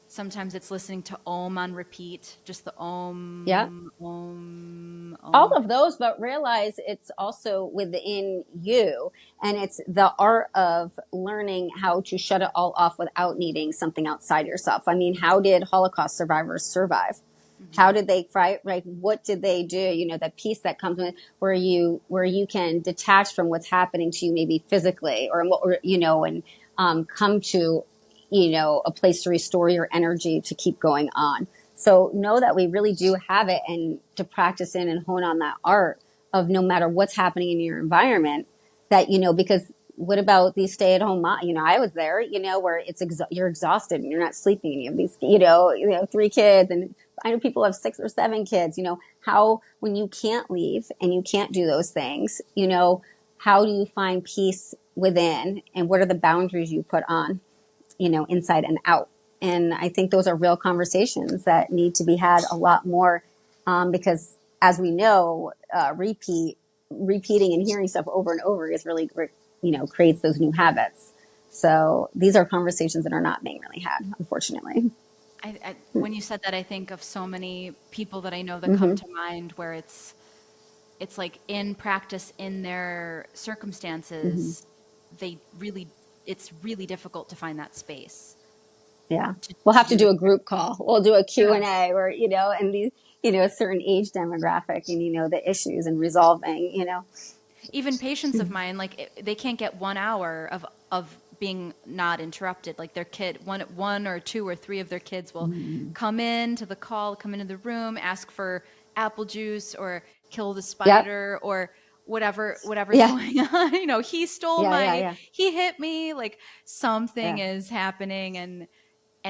Sometimes it's listening to Om on repeat, just the Yeah. Om, Om, All Om. of those, but realize it's also within you. And it's the art of learning how to shut it all off without needing something outside yourself. I mean, how did Holocaust survivors survive? How Hmm. did they fight? Like, what did they do? The peace that comes with where you can detach from what's happening to you, maybe physically, and come to, a place to restore your energy to keep going on. So know that we really do have it, and to practice in and hone on that art of, no matter what's happening in your environment, that, because what about these stay at home mom? I was there, where you're exhausted and you're not sleeping, and you have these, 3 kids, and I know people have 6 or 7 kids, how, when you can't leave and you can't do those things, how do you find peace within, and what are the boundaries you put on, inside and out? And I think those are real conversations that need to be had a lot more, because, as we know, repeating and hearing stuff over and over is really, creates those new habits. So these are conversations that are not being really had, unfortunately. When you said that, I think of so many people that I know that come Mm-hmm. to mind, where it's like in practice in their Mm-hmm. circumstances, it's really difficult to find that space Yeah. We'll to have to do do the a group call. We'll do a Q yeah. and A where, and these, a certain age demographic and, the issues and resolving. Even patients of mine, like they can't get 1 hour of being not interrupted. Like their kid, one or two or three of their kids will Mm. come into the call, come into the room, ask for apple juice or kill the Yep. spider or whatever's Yeah. going on. Yeah. Yeah. Yeah. he hit me. Like something Yeah. is happening, and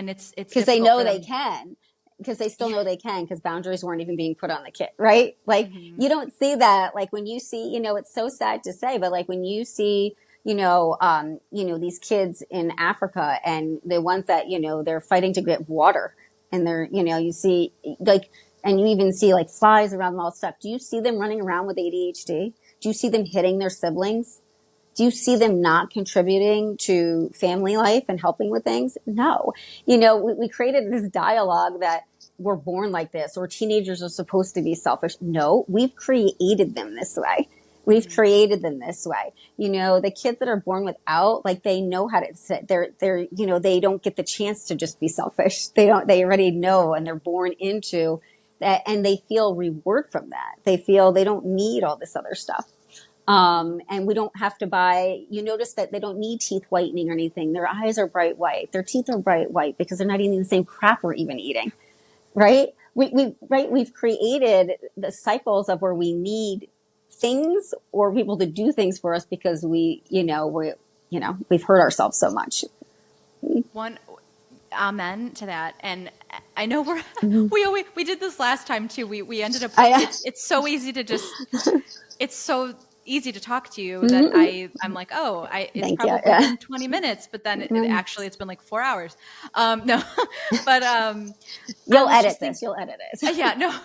it's Because they difficult know for they them. can, because they still Yeah. know they can, because boundaries weren't even being put on the kid, right? Like Hmm. you don't see that. Like when you see, it's so sad to say, but like when you see, these kids in Africa and the ones that, they're fighting to get water, and they're, you see like, and you even see like flies around them, all stuff. Do you see them running around with ADHD? Do you see them hitting their siblings? Do you see them not contributing to family life and helping with things? No. We created this dialogue that we're born like this, or teenagers are supposed to be selfish. No, we've created them this way. We've Hmm. created them this way. The kids that are born without, like, they know how to sit. They don't get the chance to just be selfish. They already know, and they're born into that, and they feel reward from that. They feel they don't need all this other stuff. And we don't have to buy, you notice that they don't need teeth whitening or anything. Their eyes are bright white. Their teeth are bright white because they're not eating the same crap we're even eating. Right? We've created the cycles of where we need things or people to do things for us because we've hurt ourselves so much. One amen to that. And I know Mm-hmm. we did this last time too. We ended up I, it's so easy to just it's so easy to talk to you that mm-hmm. I'm like, oh, it's Thank you. probably Yeah. been 20 minutes, but then Mm-hmm. actually it's been like 4 hours. No, but I You'll was edit just this. thinking, You'll edit it. yeah, no,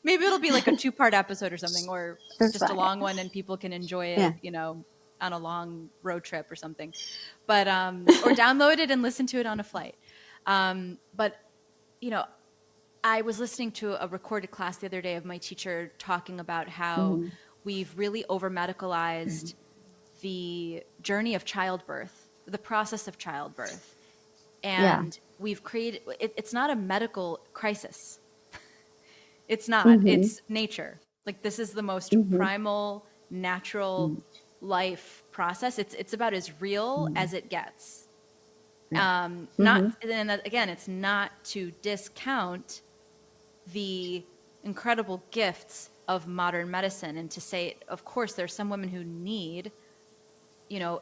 maybe it'll be like a 2-part episode or something, or That's just a fine. long one, and people can enjoy Yeah. it, on a long road trip or something. But or download it and listen to it on a flight. But you know, I was listening to a recorded class the other day of my teacher talking about how Mm-hmm. we've really over medicalized the journey of childbirth, the process of childbirth. Yeah. And we've created it's not a medical crisis. It's not. Mm-hmm. It's nature. Like this is the most Mm-hmm. primal, natural life process. It's about as real Mm-hmm. as it gets. Yeah. Not Mm-hmm. and that, again, it's not to discount the incredible gifts of modern medicine and to say, of course, there's some women who need, you know,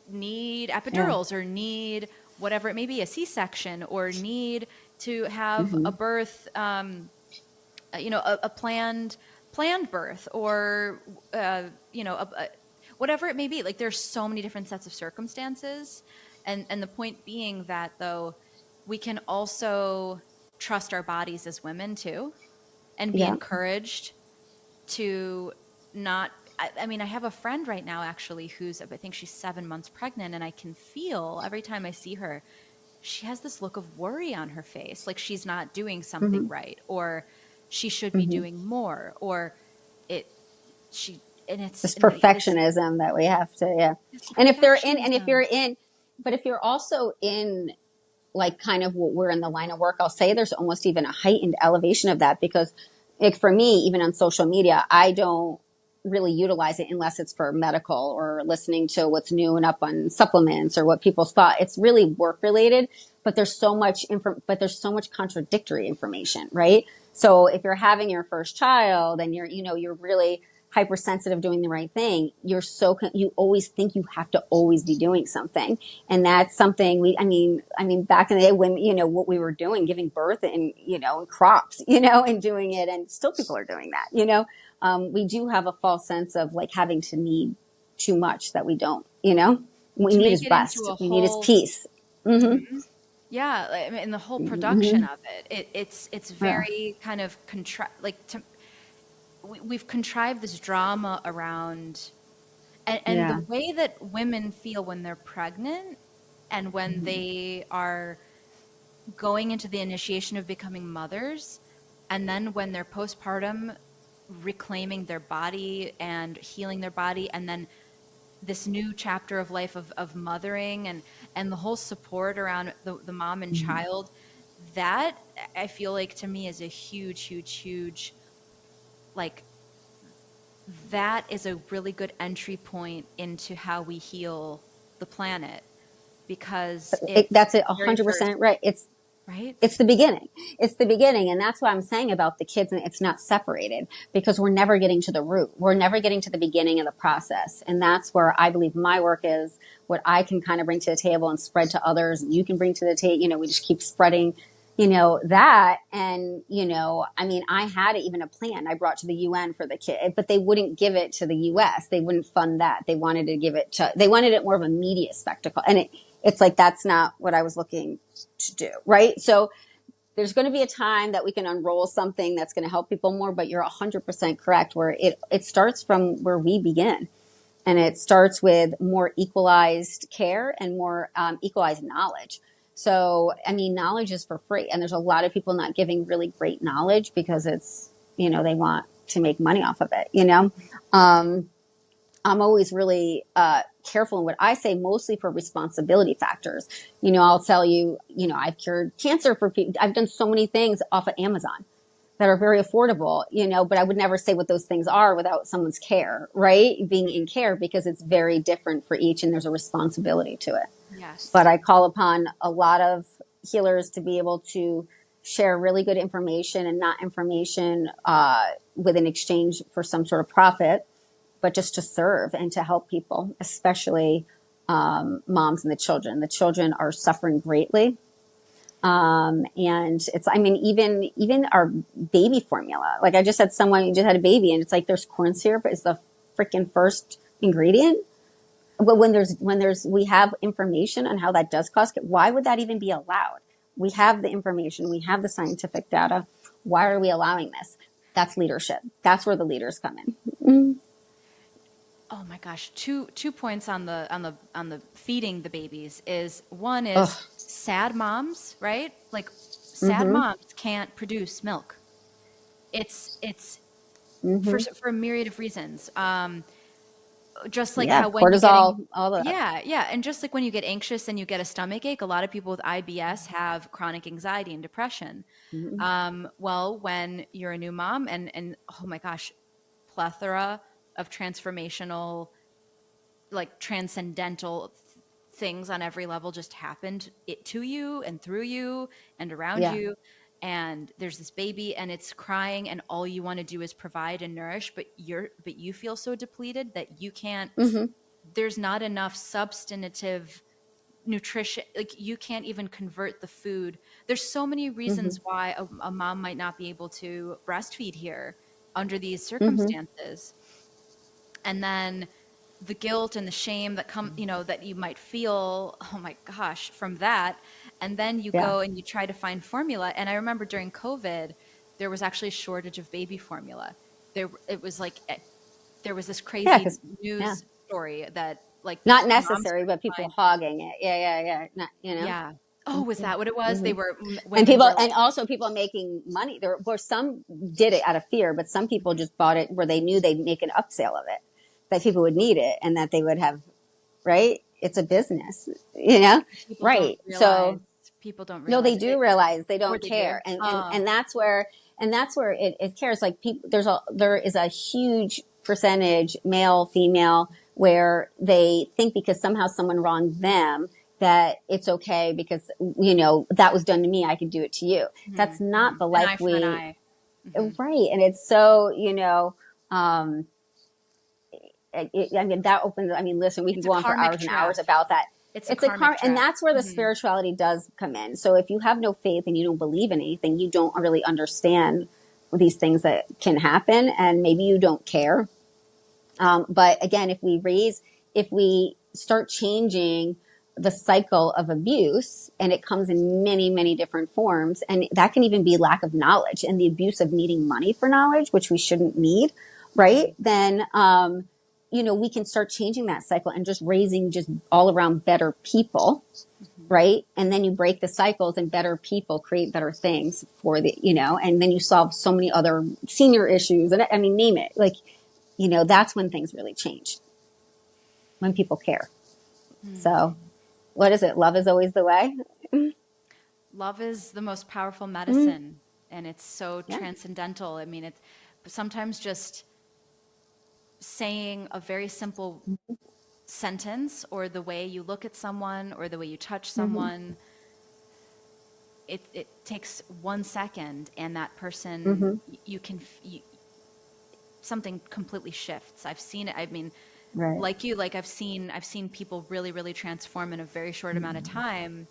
need Yeah. epidurals or need whatever it may be, a C-section, or need to have Mm-hmm. a birth, a planned birth, or whatever it may be. Like there's so many different sets of circumstances, and the point being that though we can also trust our bodies as women too, and be Yeah. encouraged to not. I mean, I have a friend right now actually who's, I think she's 7 months pregnant, and I can feel every time I see her, she has this look of worry on her face, like she's not doing something Mm-hmm. right, or she should be Mm-hmm. doing more, or it she and This and this perfectionism that we have to, yeah. this And if they're in, and if you're perfectionism. in, but if you're also in like kind of what we're in the line of work, I'll say there's almost even a heightened elevation of that because like for me, even on social media, I don't really utilize it unless it's for medical or listening to what's new and up on supplements or what people's thought. It's really work related, but there's so much contradictory information, right? So if you're having your first child and you're really hypersensitive doing the right thing, you always think you have to always be doing something. And that's something I mean, back in the day when, what we were doing, giving birth and crops, and doing it, and still people are doing that, we do have a false sense of like having to need too much that we don't, what we To need make is it into rest. a We need is whole, peace. Mm-hmm. yeah, I mean, and the whole production Mm-hmm. of it's Yeah. very kind of we've contrived this drama around, and the Yeah. way that women feel when they're pregnant and when Mm-hmm. they are going into the initiation of becoming mothers, and then when they're postpartum reclaiming their body and healing their body, and then this new chapter of life of mothering and the whole support around the mom and Mhm. child, that I feel like to me is a huge, huge, huge, like, that is a really good entry point into how we heal the planet, because it's That's it, the very first, 100% right. right? It's the beginning. It's the beginning. And that's what I'm saying about the kids. And it's not separated because we're never getting to the root. We're never getting to the beginning of the process. And that's where I believe my work is, what I can kind of bring to the table and spread to others. And you can bring to the table, we just keep spreading, that. And, I mean, I had even a plan I brought to the UN for the kid, but they wouldn't give it to the US. They wouldn't fund that. They wanted it more of a media spectacle. And it's like, that's not what I was looking to do. Right. So there's going to be a time that we can unroll something that's going to help people more, but you're 100% correct where it starts from where we begin. And it starts with more equalized care and more equalized knowledge. So, I mean, knowledge is for free. And there's a lot of people not giving really great knowledge because they want to make money off of it. I'm always really careful in what I say, mostly for responsibility factors. I'll tell you, I've cured cancer for people. I've done so many things off of Amazon that are very affordable, but I would never say what those things are without someone's care, right? Being in care, because it's very different for each and there's a responsibility to it. Yes. But I call upon a lot of healers to be able to share really good information and not information with an exchange for some sort of profit, but just to serve and to help people, especially moms and the children. The children are suffering greatly. And it's, I mean, even our baby formula, like I just had someone who just had a baby and it's like, there's corn syrup is the freaking first ingredient. But we have information on how that does cost, why would that even be allowed? We have the information. We have the scientific data. Why are we allowing this? That's leadership. That's where the leaders come in. Mm-hmm. Oh my gosh, two points on the feeding the babies is, one is Ugh. sad moms, right? Like, sad Mm-hmm. moms can't produce milk. It's Mm-hmm. for a myriad of reasons. Just like Yeah. how when you get Cortisol, all that. yeah, yeah, and just like when you get anxious and you get a stomach ache, a lot of people with IBS have chronic anxiety and depression. Mm-hmm. Well, when you're a new mom and oh my gosh, plethora of transformational, like transcendental things on every level just happened to you and through you and around Yeah. you, and there's this baby and it's crying and all you want to do is provide and nourish, but you feel so depleted that you can't, Mm-hmm. there's not enough substantive nutrition, like you can't even convert the food. There's so many Mm-hmm. reasons why a mom might not be able to breastfeed here under these Mm-hmm. circumstances. And then the guilt and the shame that that you might feel, oh my gosh, from that. And then you Yeah. go and you try to find formula. And I remember during COVID, there was actually a shortage of baby formula. It was like, there was this Yeah. crazy Because, yeah. news story that, like, Not moms necessary, but couldn't people find. hogging it. Yeah. Yeah. Yeah. Not. Yeah. Oh, was Mm-hmm. that what it was? Mm-hmm. And Women people, were and like, also people making money. There were some did it out of fear, but some people just bought it where they knew they'd make an upsale of it, that people would need it and that they would have, right? It's a business, people don't right? realize, So people don't no, they realize do realize they or don't they do. care. And that's where it cares. Like people, there is a huge percentage, male, female, where they think because somehow someone wronged them that it's okay because, that was done to me. I can do it to you. Mhm, That's not mhm. the An life eye for an eye. Mhm. right. And it's so, um, I mean, that opens, I mean, listen, we can It's a go on for karmic hours and hours trap. about that. It's a It's a karmic karma, and trap. that's where the Mhm. spirituality does come in. So if you have no faith and you don't believe in anything, you don't really understand these things that can happen, and maybe you don't care. But again, if we start changing the cycle of abuse, and it comes in many, many different forms, and that can even be lack of knowledge and the abuse of needing money for knowledge, which we shouldn't need, right? Then, we can start changing that cycle and just raising just all around better people, Mhm. right? And then you break the cycles and better people create better things and then you solve so many other senior issues. And I mean, name it. Like, that's when things really change. when people care. Hmm. So what is it? Love is always the way. Love is the most powerful Mm, medicine, and it's so yeah. transcendental. I mean, it's sometimes just saying a very simple sentence, or the way you look at someone, or the way you touch Mm-hmm. someone, it takes 1 second, and that person, Mm-hmm. you can something completely shifts. I've seen it. I mean, Right. like you, like I've seen people really, really transform in a very short amount of Mm-hmm. time.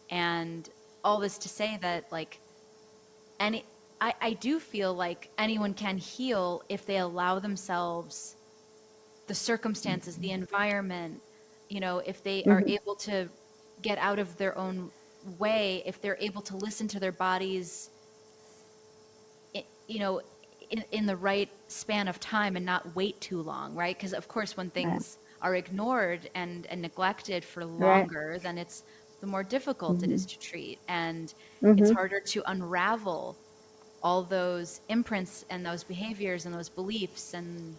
And all this to say that, like, any I do feel like anyone can heal if they allow themselves the circumstances, the environment, if they are Mm-hmm. able to get out of their own way, if they're able to listen to their bodies, i- you know, in the right span of time, and not wait too long, right? Because of course, when Right. things are ignored and neglected for Right. longer, then it's the more difficult it Mm-hmm. is to treat, and it's Mm-hmm. harder to unravel all those imprints and those behaviors and those beliefs, and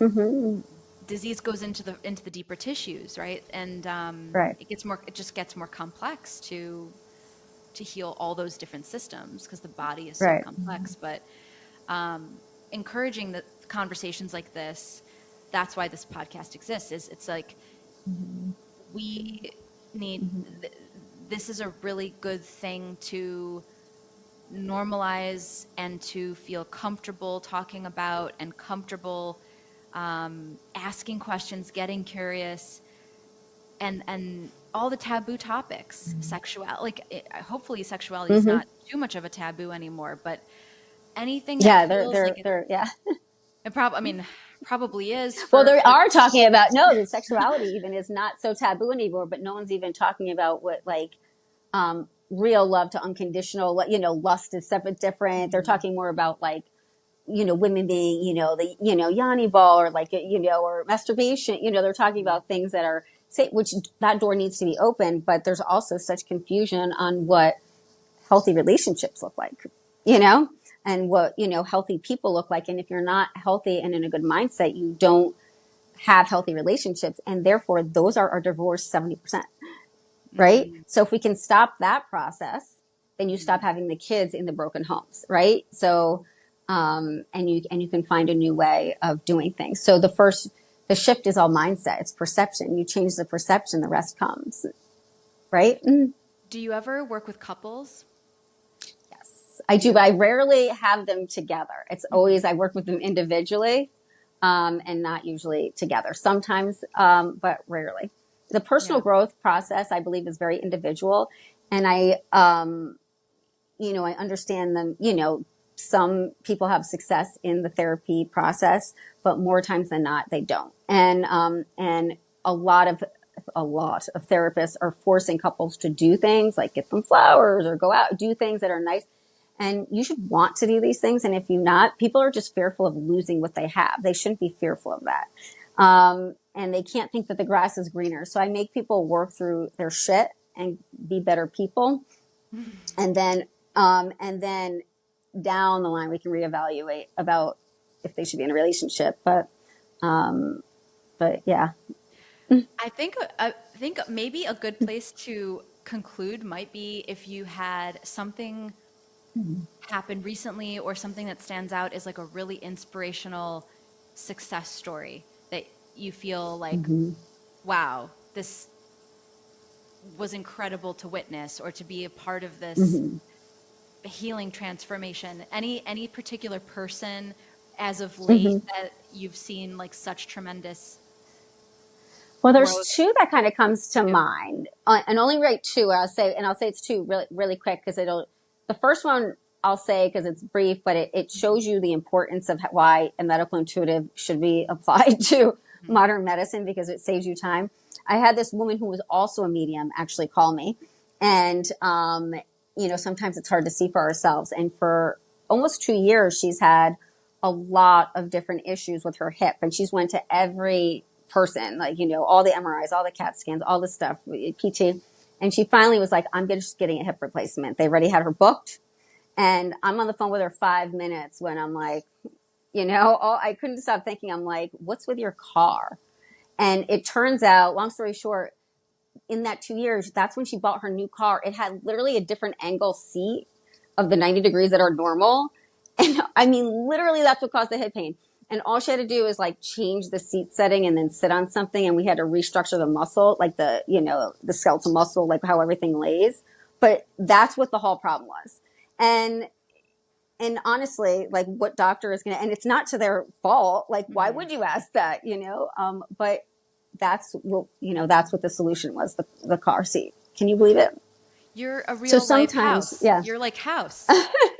Mm-hmm. disease goes into the deeper tissues, right? And Right. it just gets more complex to heal all those different systems, because the body is so Right. complex. But encouraging the conversations like this, that's why this podcast exists. Is it's like Mm-hmm. we need th- this is a really good thing to normalize, and to feel comfortable talking about, and comfortable asking questions, getting curious, and all the taboo topics, sexual, like hopefully sexuality is Mm-hmm. not too much of a taboo anymore, but anything that Yeah. feels like Yeah. I mean, probably is Well, they for are talking about, no, the sexuality even is not so taboo anymore, but no one's even talking about what, like, real love to unconditional, lust is separate, different. They're Mhm. talking more about, like, women being, the, yoni ball, or like, or masturbation, they're talking Mhm. about things that are, say, which that door needs to be open, but there's also such confusion on what healthy relationships look like, you know, and what, healthy people look like. And if you're not healthy and in a good mindset, you don't have healthy relationships. And therefore those are our divorce 70%, right? Mhm. So if we can stop that process, then you stop Mhm. having the kids in the broken homes, right? So, and you can find a new way of doing things. So the shift is all mindset. It's perception. You change the perception, the rest comes, right? Do you ever work with couples? Yes, I do, You but I rarely have them together. It's always, Mhm. I work with them individually, and not usually together. Sometimes, but rarely. The personal Yeah. growth process, I believe, is very individual. And I understand them, some people have success in the therapy process, but more times than not, they don't. And a lot of therapists are forcing couples to do things like get them flowers or go out, do things that are nice. And you should want to do these things. And if you're not, people are just fearful of losing what they have. They shouldn't be fearful of that. And they can't think that the grass is greener. So I make people work through their shit and be better people. And then down the line, we can reevaluate about if they should be in a relationship. But yeah. I think maybe a good place to conclude might be if you had something happen recently, or something that stands out as like a really inspirational success story that you feel like, Mm-hmm. wow, this was incredible to witness, or to be a part of this Mm-hmm. healing transformation. Any particular person as of late Mm-hmm. that you've seen like such tremendous Well, there's growth? two that kind of comes to Yeah. mind, and only right two. I'll say it's two really, really quick because it'll. The first one I'll say because it's brief, but it shows you the importance of why a medical intuitive should be applied to Mhm. modern medicine because it saves you time. I had this woman who was also a medium actually call me, and sometimes it's hard to see for ourselves. And for almost 2 years, she's had a lot of different issues with her hip, and she's went to every person, like, all the MRIs, all the CAT scans, all the stuff, PT. And she finally was like, I'm just getting a hip replacement. They already had her booked. And I'm on the phone with her 5 minutes when I'm like, I couldn't stop thinking, I'm like, what's with your car? And it turns out, long story short, in that 2 years, that's when she bought her new car. It had literally a different angle seat of the 90 degrees that are normal. And I mean, literally that's what caused the hip pain. And all she had to do is like change the seat setting and then sit on something. And we had to restructure the muscle, like the, the skeletal muscle, like how everything lays. But that's what the whole problem was. And, and honestly, like what doctor is going to, and it's not to their fault. Like, why would you ask that, but that's what the solution was, the car seat. Can you believe it? You're a So real life sometimes, house. yeah. You're like House.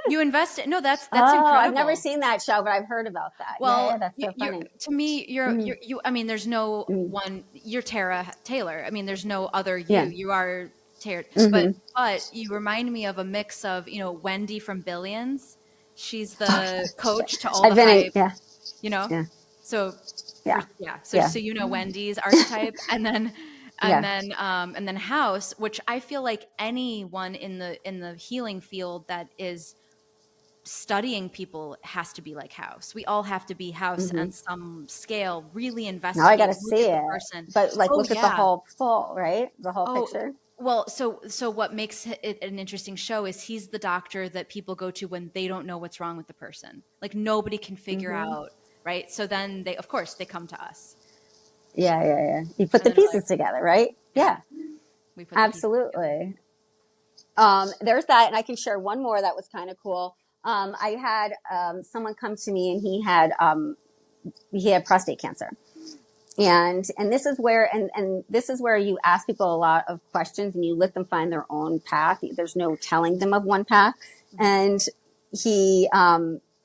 You invest it. No, that's Oh, I've incredible. never seen that show, but I've heard about that. Yeah, Well, yeah, that's so you're funny. to me, Mm, I mean, there's no mm, one. You're Tara Taylor. I mean, there's no other you. yeah. You are Tara. But Mm-hmm. you remind me of a mix of Wendy from Billions. She's the Yeah. coach to all I've the been in, hype. yeah, You know, yeah, so yeah, yeah, so Wendy's archetype, and then yeah. House, which I feel like anyone in the healing field that is studying people has to be like House. We all have to be House Mm-hmm. on some scale, really Now I got investigate, to look see at the it, person. but like Oh look at the yeah. whole full, right? The whole Oh, picture. well, so what makes it an interesting show is he's the doctor that people go to when they don't know what's wrong with the person. Like nobody can figure Mm-hmm. out, right? So then they, of course, they come to us. Yeah, yeah, yeah. You put And the then we're like, pieces together, right? yeah, Yeah, we put the pieces together. absolutely. There's that, and I can share one more that was kind of cool. I had someone come to me, and he had prostate cancer, and this is where and this is where you ask people a lot of questions, and you let them find their own path. There's no telling them of one path, Mhm.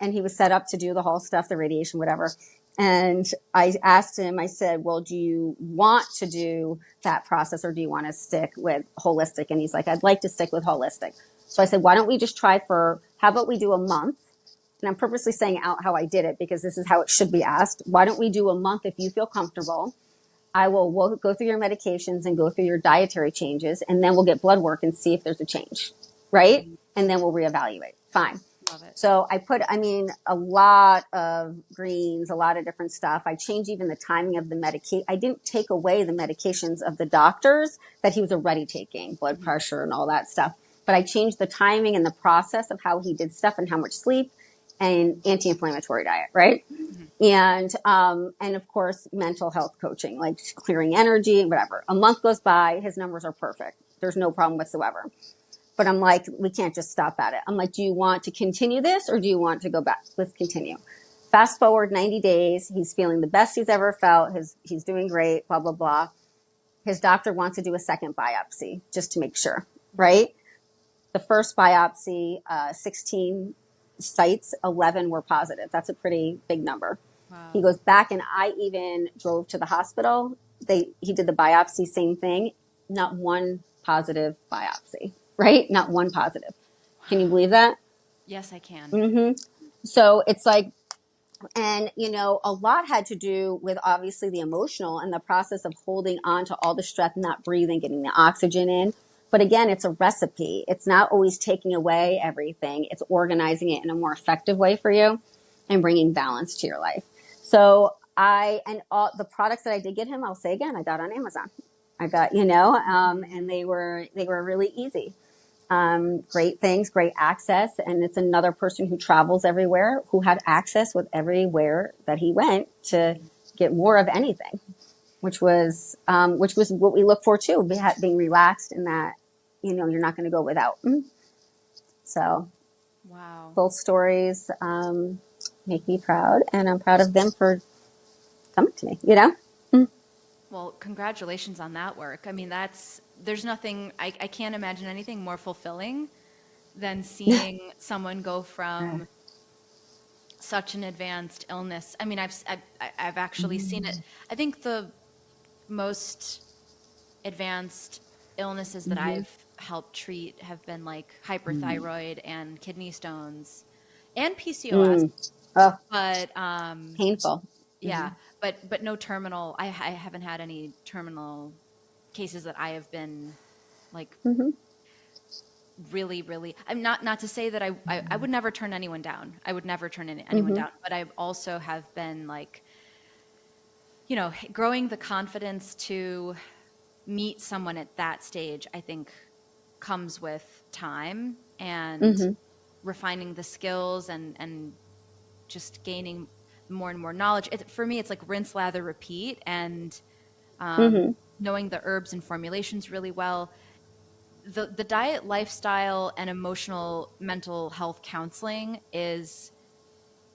and he was set up to do the whole stuff, the radiation, whatever. And I asked him, I said, well, do you want to do that process or do you want to stick with holistic? And he's like, I'd like to stick with holistic. So I said, why don't we just try how about we do a month? And I'm purposely saying out how I did it because this is how it should be asked. Why don't we do a month if you feel comfortable? We'll go through your medications and go through your dietary changes, and then we'll get blood work and see if there's a change, right? Mhm. And then we'll reevaluate. Fine. Love it. So a lot of greens, a lot of different stuff. I changed even the timing of the medication. I didn't take away the medications of the doctors that he was already taking, blood Mhm. pressure and all that stuff. But I changed the timing and the process of how he did stuff and how much sleep and anti-inflammatory diet, right? Mhm. And of course, mental health coaching, like clearing energy, whatever. A month goes by, his numbers are perfect. There's no problem whatsoever. But I'm like, we can't just stop at it. I'm like, do you want to continue this or do you want to go back? Let's continue. Fast forward 90 days. He's feeling the best he's ever felt. He's doing great, blah, blah, blah. His doctor wants to do a second biopsy just to make sure, right? The first biopsy, 16 sites, 11 were positive. That's a pretty big number. He Wow. goes back, and I even drove to the hospital. He did the biopsy, same thing. Not one positive biopsy, right? Not one positive. Can you believe that? Yes, I can. Mm-hmm. So it's like, and a lot had to do with obviously the emotional and the process of holding on to all the stress, not breathing, getting the oxygen in. But again, it's a recipe. It's not always taking away everything. It's organizing it in a more effective way for you and bringing balance to your life. So and all the products that I did get him, I'll say again, I got on Amazon. I got, and they were really easy. Great things, great access. And it's another person who travels everywhere who had access with everywhere that he went to get more of anything, which was what we look for too, being relaxed in that, you're not going to go without. So Wow. both stories, make me proud, and I'm proud of them for coming to me. Well, congratulations on that work. I mean, there's nothing, I can't imagine anything more fulfilling than seeing someone go from such an advanced illness. I mean, I've actually seen it. I think the most advanced illnesses that Mm-hmm. I've helped treat have been like Mm. hyperthyroid and kidney stones and PCOS. Mm. Oh, But painful. yeah, Mm-hmm. but no terminal. I haven't had any terminal cases that I have been like Mm-hmm. really, really. I'm not to say that I would never turn anyone down. I would never turn anyone Mm-hmm. down. But I also have been like growing the confidence to meet someone at that stage, I think comes with time and Mm-hmm. refining the skills and just gaining more and more knowledge. For me, it's like rinse, lather, repeat, and Mm-hmm. knowing the herbs and formulations really well. The diet, lifestyle, and emotional mental health counseling is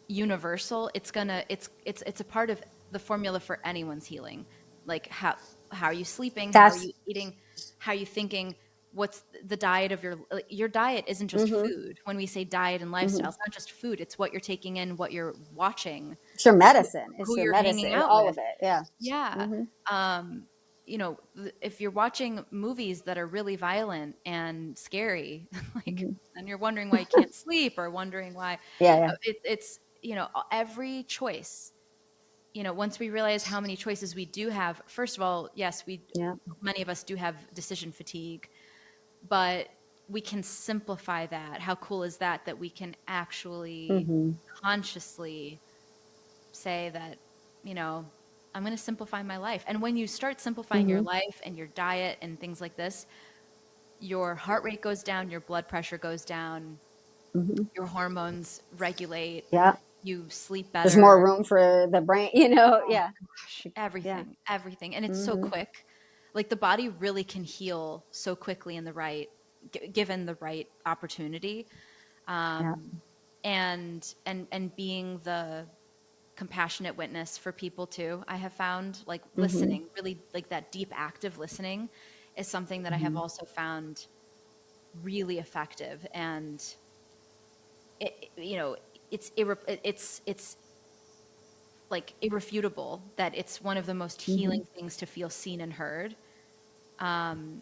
universal. It's a part of the formula for anyone's healing. Like how are you sleeping? How are That's you eating? How are you thinking? What's the diet of your diet isn't just mm-hmm. food. When we say diet and lifestyle, Mm-hmm. it's not just food. It's what you're taking in, what you're watching, It's your who, medicine. It's who your you're hanging medicine. out All with. of it. Yeah. Yeah. Mm-hmm. Um, if you're watching movies that are really violent and scary, like, Mm-hmm. and you're wondering why you can't sleep or wondering why Yeah. Yeah. it's, every choice, once we realize how many choices we do have, first of all, yes, Yeah. many of us do have decision fatigue, but we can simplify that. How cool is that, that we can actually Mm-hmm. consciously say that, you know, I'm going to simplify my life. And when you start simplifying your Mm-hmm. life and your diet and things like this, your heart rate goes down, your blood pressure goes down, Mm-hmm. your hormones regulate, Yeah. you sleep There's more better. room for the brain. You know. Oh Yeah. gosh, Yeah. everything. And it's so Mm-hmm. quick. Like the body really can heal so quickly in the right, given the right opportunity. Yeah. Um, and being the compassionate witness for people too. I have found like Mm-hmm. listening, really like that deep active listening is something that I have Mm-hmm. also found really effective. And you know, it's like irrefutable that it's one of the most Mm-hmm. healing things to feel seen and heard. Um,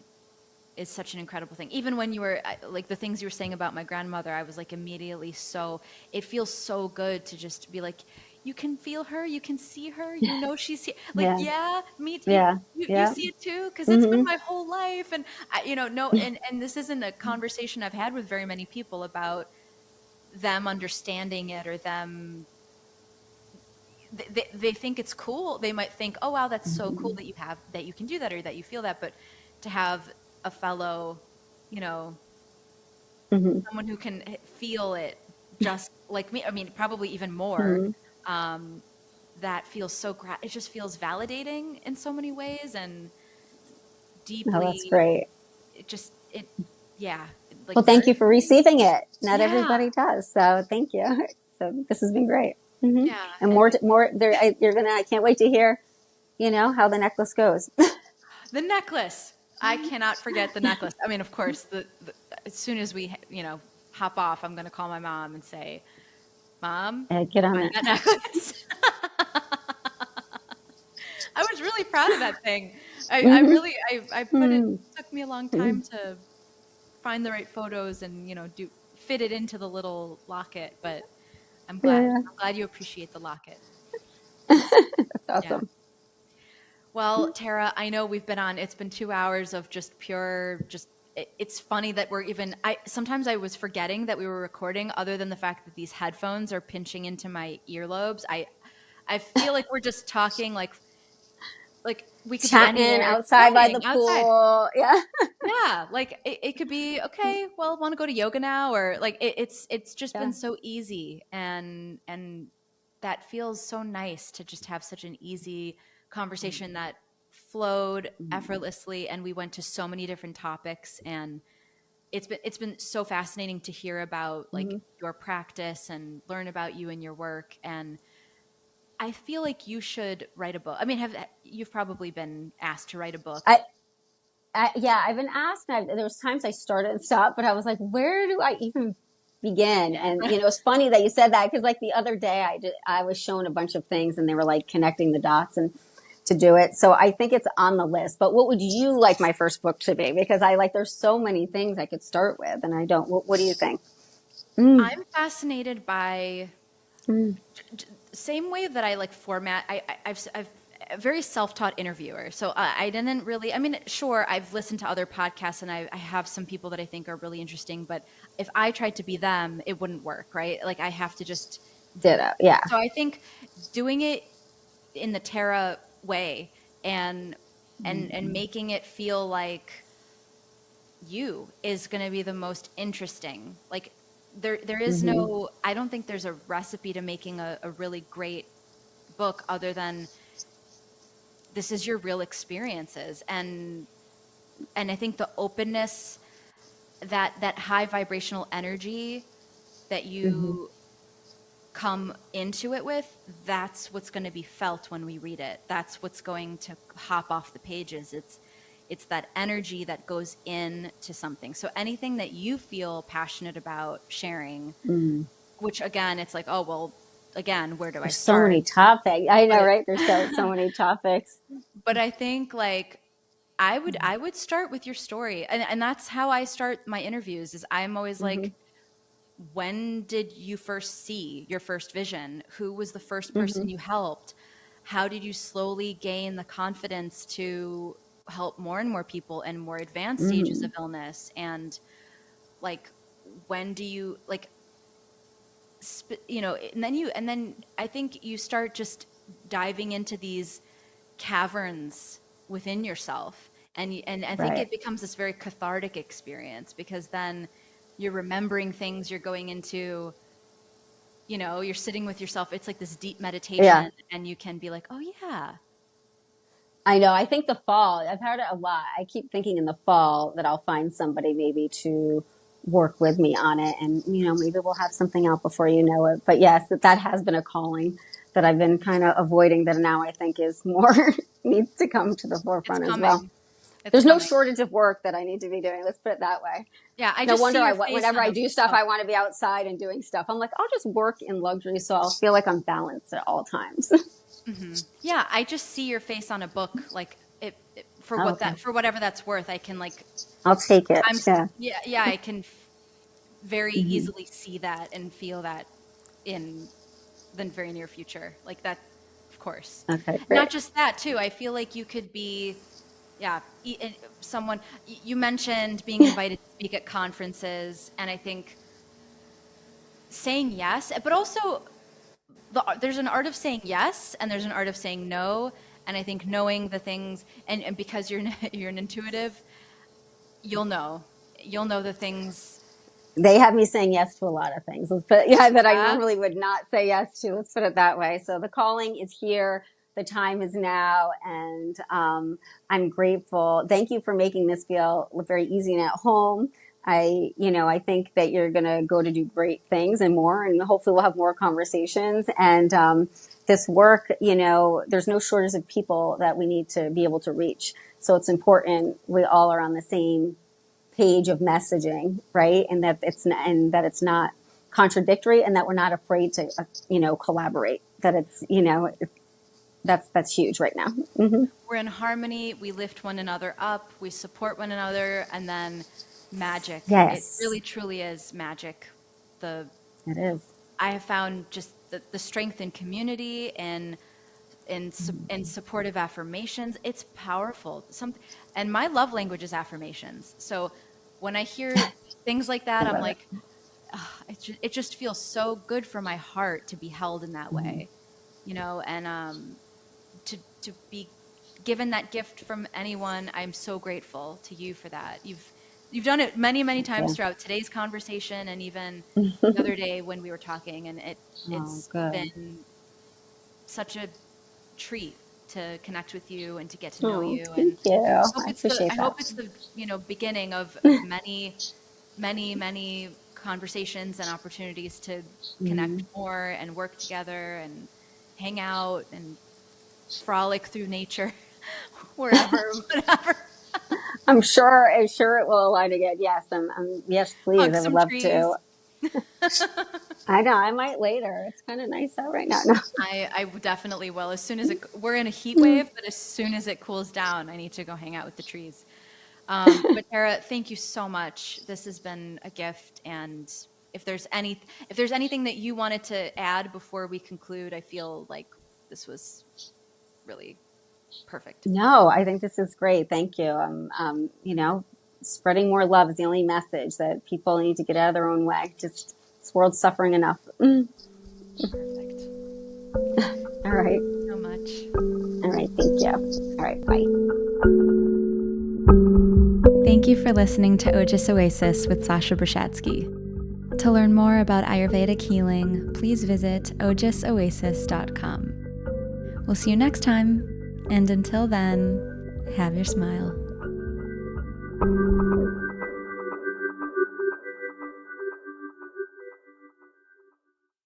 is such an incredible thing. Even when you were like the things you were saying about my grandmother, I was like immediately so, it feels so good to just be like, you can feel her, you can see her, she's here. Like, Yeah. yeah, me, Yeah. you Yeah. see it too, because it's been Mm-hmm. my whole life. And no, and this isn't a conversation I've had with very many people about them understanding it or them they think it's cool. They might think, oh wow, that's so cool Mm-hmm. that you can do that or that you feel that. But to have a fellow, you know, Mm-hmm. someone who can feel it just like me, I mean, probably even more, Mm-hmm. um, that feels so it just feels validating in so many ways and Oh, that's deeply, great. it yeah, Well, like thank you nourishing. for receiving it. Not Yeah, everybody does, so thank you. So this has been great. yeah. And And more there. You're gonna. I can't wait to hear. How the necklace goes. the necklace. I cannot forget the necklace. I mean, of course, as soon as we, hop off, I'm going to call my mom and say, "Mom, Get on find it. that necklace." I was really proud of that thing. I Mm-hmm. really, I put it, Mm-hmm. took me a long time to find the right photos and, do fit it into the little locket, but I'm Yeah, glad. yeah. I'm glad you appreciate the locket. It's, That's yeah. awesome. Well, Tara, I know we've been on, it's been 2 hours of just pure, it's funny that we're even, sometimes I was forgetting that we were recording other than the fact that these headphones are pinching into my earlobes. I feel like we're just talking like we could be Chatting anywhere outside by the chatting outside. pool. Yeah. Yeah, like it could be okay. Well, want to go to yoga now, or like it's just been Yeah. so easy, and that feels so nice to just have such an easy conversation that flowed Mm-hmm. effortlessly, and we went to so many different topics, and it's been so fascinating to hear about like Mm-hmm. your practice and learn about you and your work, and I feel like you should write a book. I mean, you've probably been asked to write a book. I, yeah, I've been asked. There was times I started and stopped, but I was like, where do I even begin? And it's funny that you said that because like the other day, I was shown a bunch of things, and they were like connecting the dots and to do it. So I think it's on the list. But what would you like my first book to be? Because I like there's so many things I could start with, and I don't. What do you think? Mm, I'm fascinated by mm, same way that I like format. I've a very self-taught interviewer, so I didn't really. I mean, sure, I've listened to other podcasts, and I have some people that I think are really interesting. But if I tried to be them, it wouldn't work, right? Like I have to just. ditto. Yeah. So I think doing it in the Terra way, and and making it feel like you is going to be the most interesting. Like there is Mm-hmm. no, I don't think there's a recipe to making a really great book other than this is your real experiences. And I think the openness, that high vibrational energy that Mm-hmm. you come into it with, that's what's going to be felt when we read it. That's what's going to hop off the pages. It's that energy that goes into something. So anything that you feel passionate about sharing, Mm. which again, it's like, oh well, again, where do I There's so start? many topics. I know, But right? There's so many topics. but I think like I would start with your story. And that's how I start my interviews is I'm always Mm-hmm. like, when did you first see your first vision? Who was the first Mm-hmm. person you helped? How did you slowly gain the confidence to help more and more people in more advanced stages Mm-hmm. of illness? And like, when do you like, and then I think you start just diving into these caverns within yourself, and I think Right. it becomes this very cathartic experience because then you're remembering things, you're going into, you're sitting with yourself. It's like this deep Yeah. meditation, and you can be like, oh yeah. I know. I think the fall, I've heard it a lot. I keep thinking in the fall that I'll find somebody maybe to work with me on it. And, maybe we'll have something out before you know it. But yes, that has been a calling that I've been kind of avoiding that now I think is more needs to come to the It's forefront as well. coming. It's There's no coming. shortage of work that I need to be doing. Let's put it that way. Yeah, I No just see wonder your face whenever on I a do stuff, oh I want to be outside and doing stuff. I'm like, I'll just work in luxury so I'll feel like I'm balanced at all times. yeah, I just see your face on a book, like for Oh, what okay. that, for whatever that's worth. I can like I'll take it. I'm Yeah. yeah, I can very Hmm. easily see that and feel that in the very near future. Like that, of course. Okay, Not great. just that, too. I feel like you could be, yeah, someone, you mentioned being invited to speak at conferences, and I think saying yes, but also there's an art of saying yes, and there's an art of saying no. And I think knowing the things, and because you're you're an intuitive, you'll know. You'll know the things. They have me saying yes to a lot of things. Yeah, that I Yeah, normally would not say yes to. Let's put it that way. So the calling is here. The time is now, and I'm grateful. Thank you for making this feel very easy and at home. I think that you're going to go to do great things and more, and hopefully we'll have more conversations. And this work, there's no shortage of people that we need to be able to reach. So it's important we all are on the same page of messaging, right? And that it's not contradictory, and that we're not afraid to, collaborate. That it's, that's huge right now. Hmm. we're in harmony, we lift one another up, we support one another, and then magic. It Yes, really truly is magic. The it is. I have found just the strength in community and in supportive affirmations. It's powerful. And my love language is affirmations. So when I hear things like I that, I'm love it. like, "Ugh," it just feels so good for my heart to be held in that Mm-hmm. way, and to be given that gift from anyone. I'm so grateful to you for that. You've done it many, many times Yeah. throughout today's conversation and even the other day when we were talking, and Oh, it's good. been such a treat to connect with you and to get to know Oh, you. thank And you. hope I it's the appreciate I that. hope it's the beginning of many, many, many conversations and opportunities to connect Hmm. more and work together and hang out and frolic through nature wherever, whatever. I'm sure it will align again. Yes, yes, please. Hug I would some love to. trees. I know. I might later. It's kind of nice out right now. No. I definitely will. As soon as we're in a heat wave, but as soon as it cools down, I need to go hang out with the trees. But Tara, thank you so much. This has been a gift. And if there's anything that you wanted to add before we conclude, I feel like this was really perfect. No, I think this is great. Thank you. Spreading more love is the only message that people need to get out of their own way. Just this world's suffering enough. Perfect. All right. So much. All right. Thank you. All right. Bye. Thank you for listening to Ojas Oasis with Sasha Brzezinski. To learn more about Ayurvedic healing, please visit ojasoasis.com. We'll see you next time, and until then, have your smile.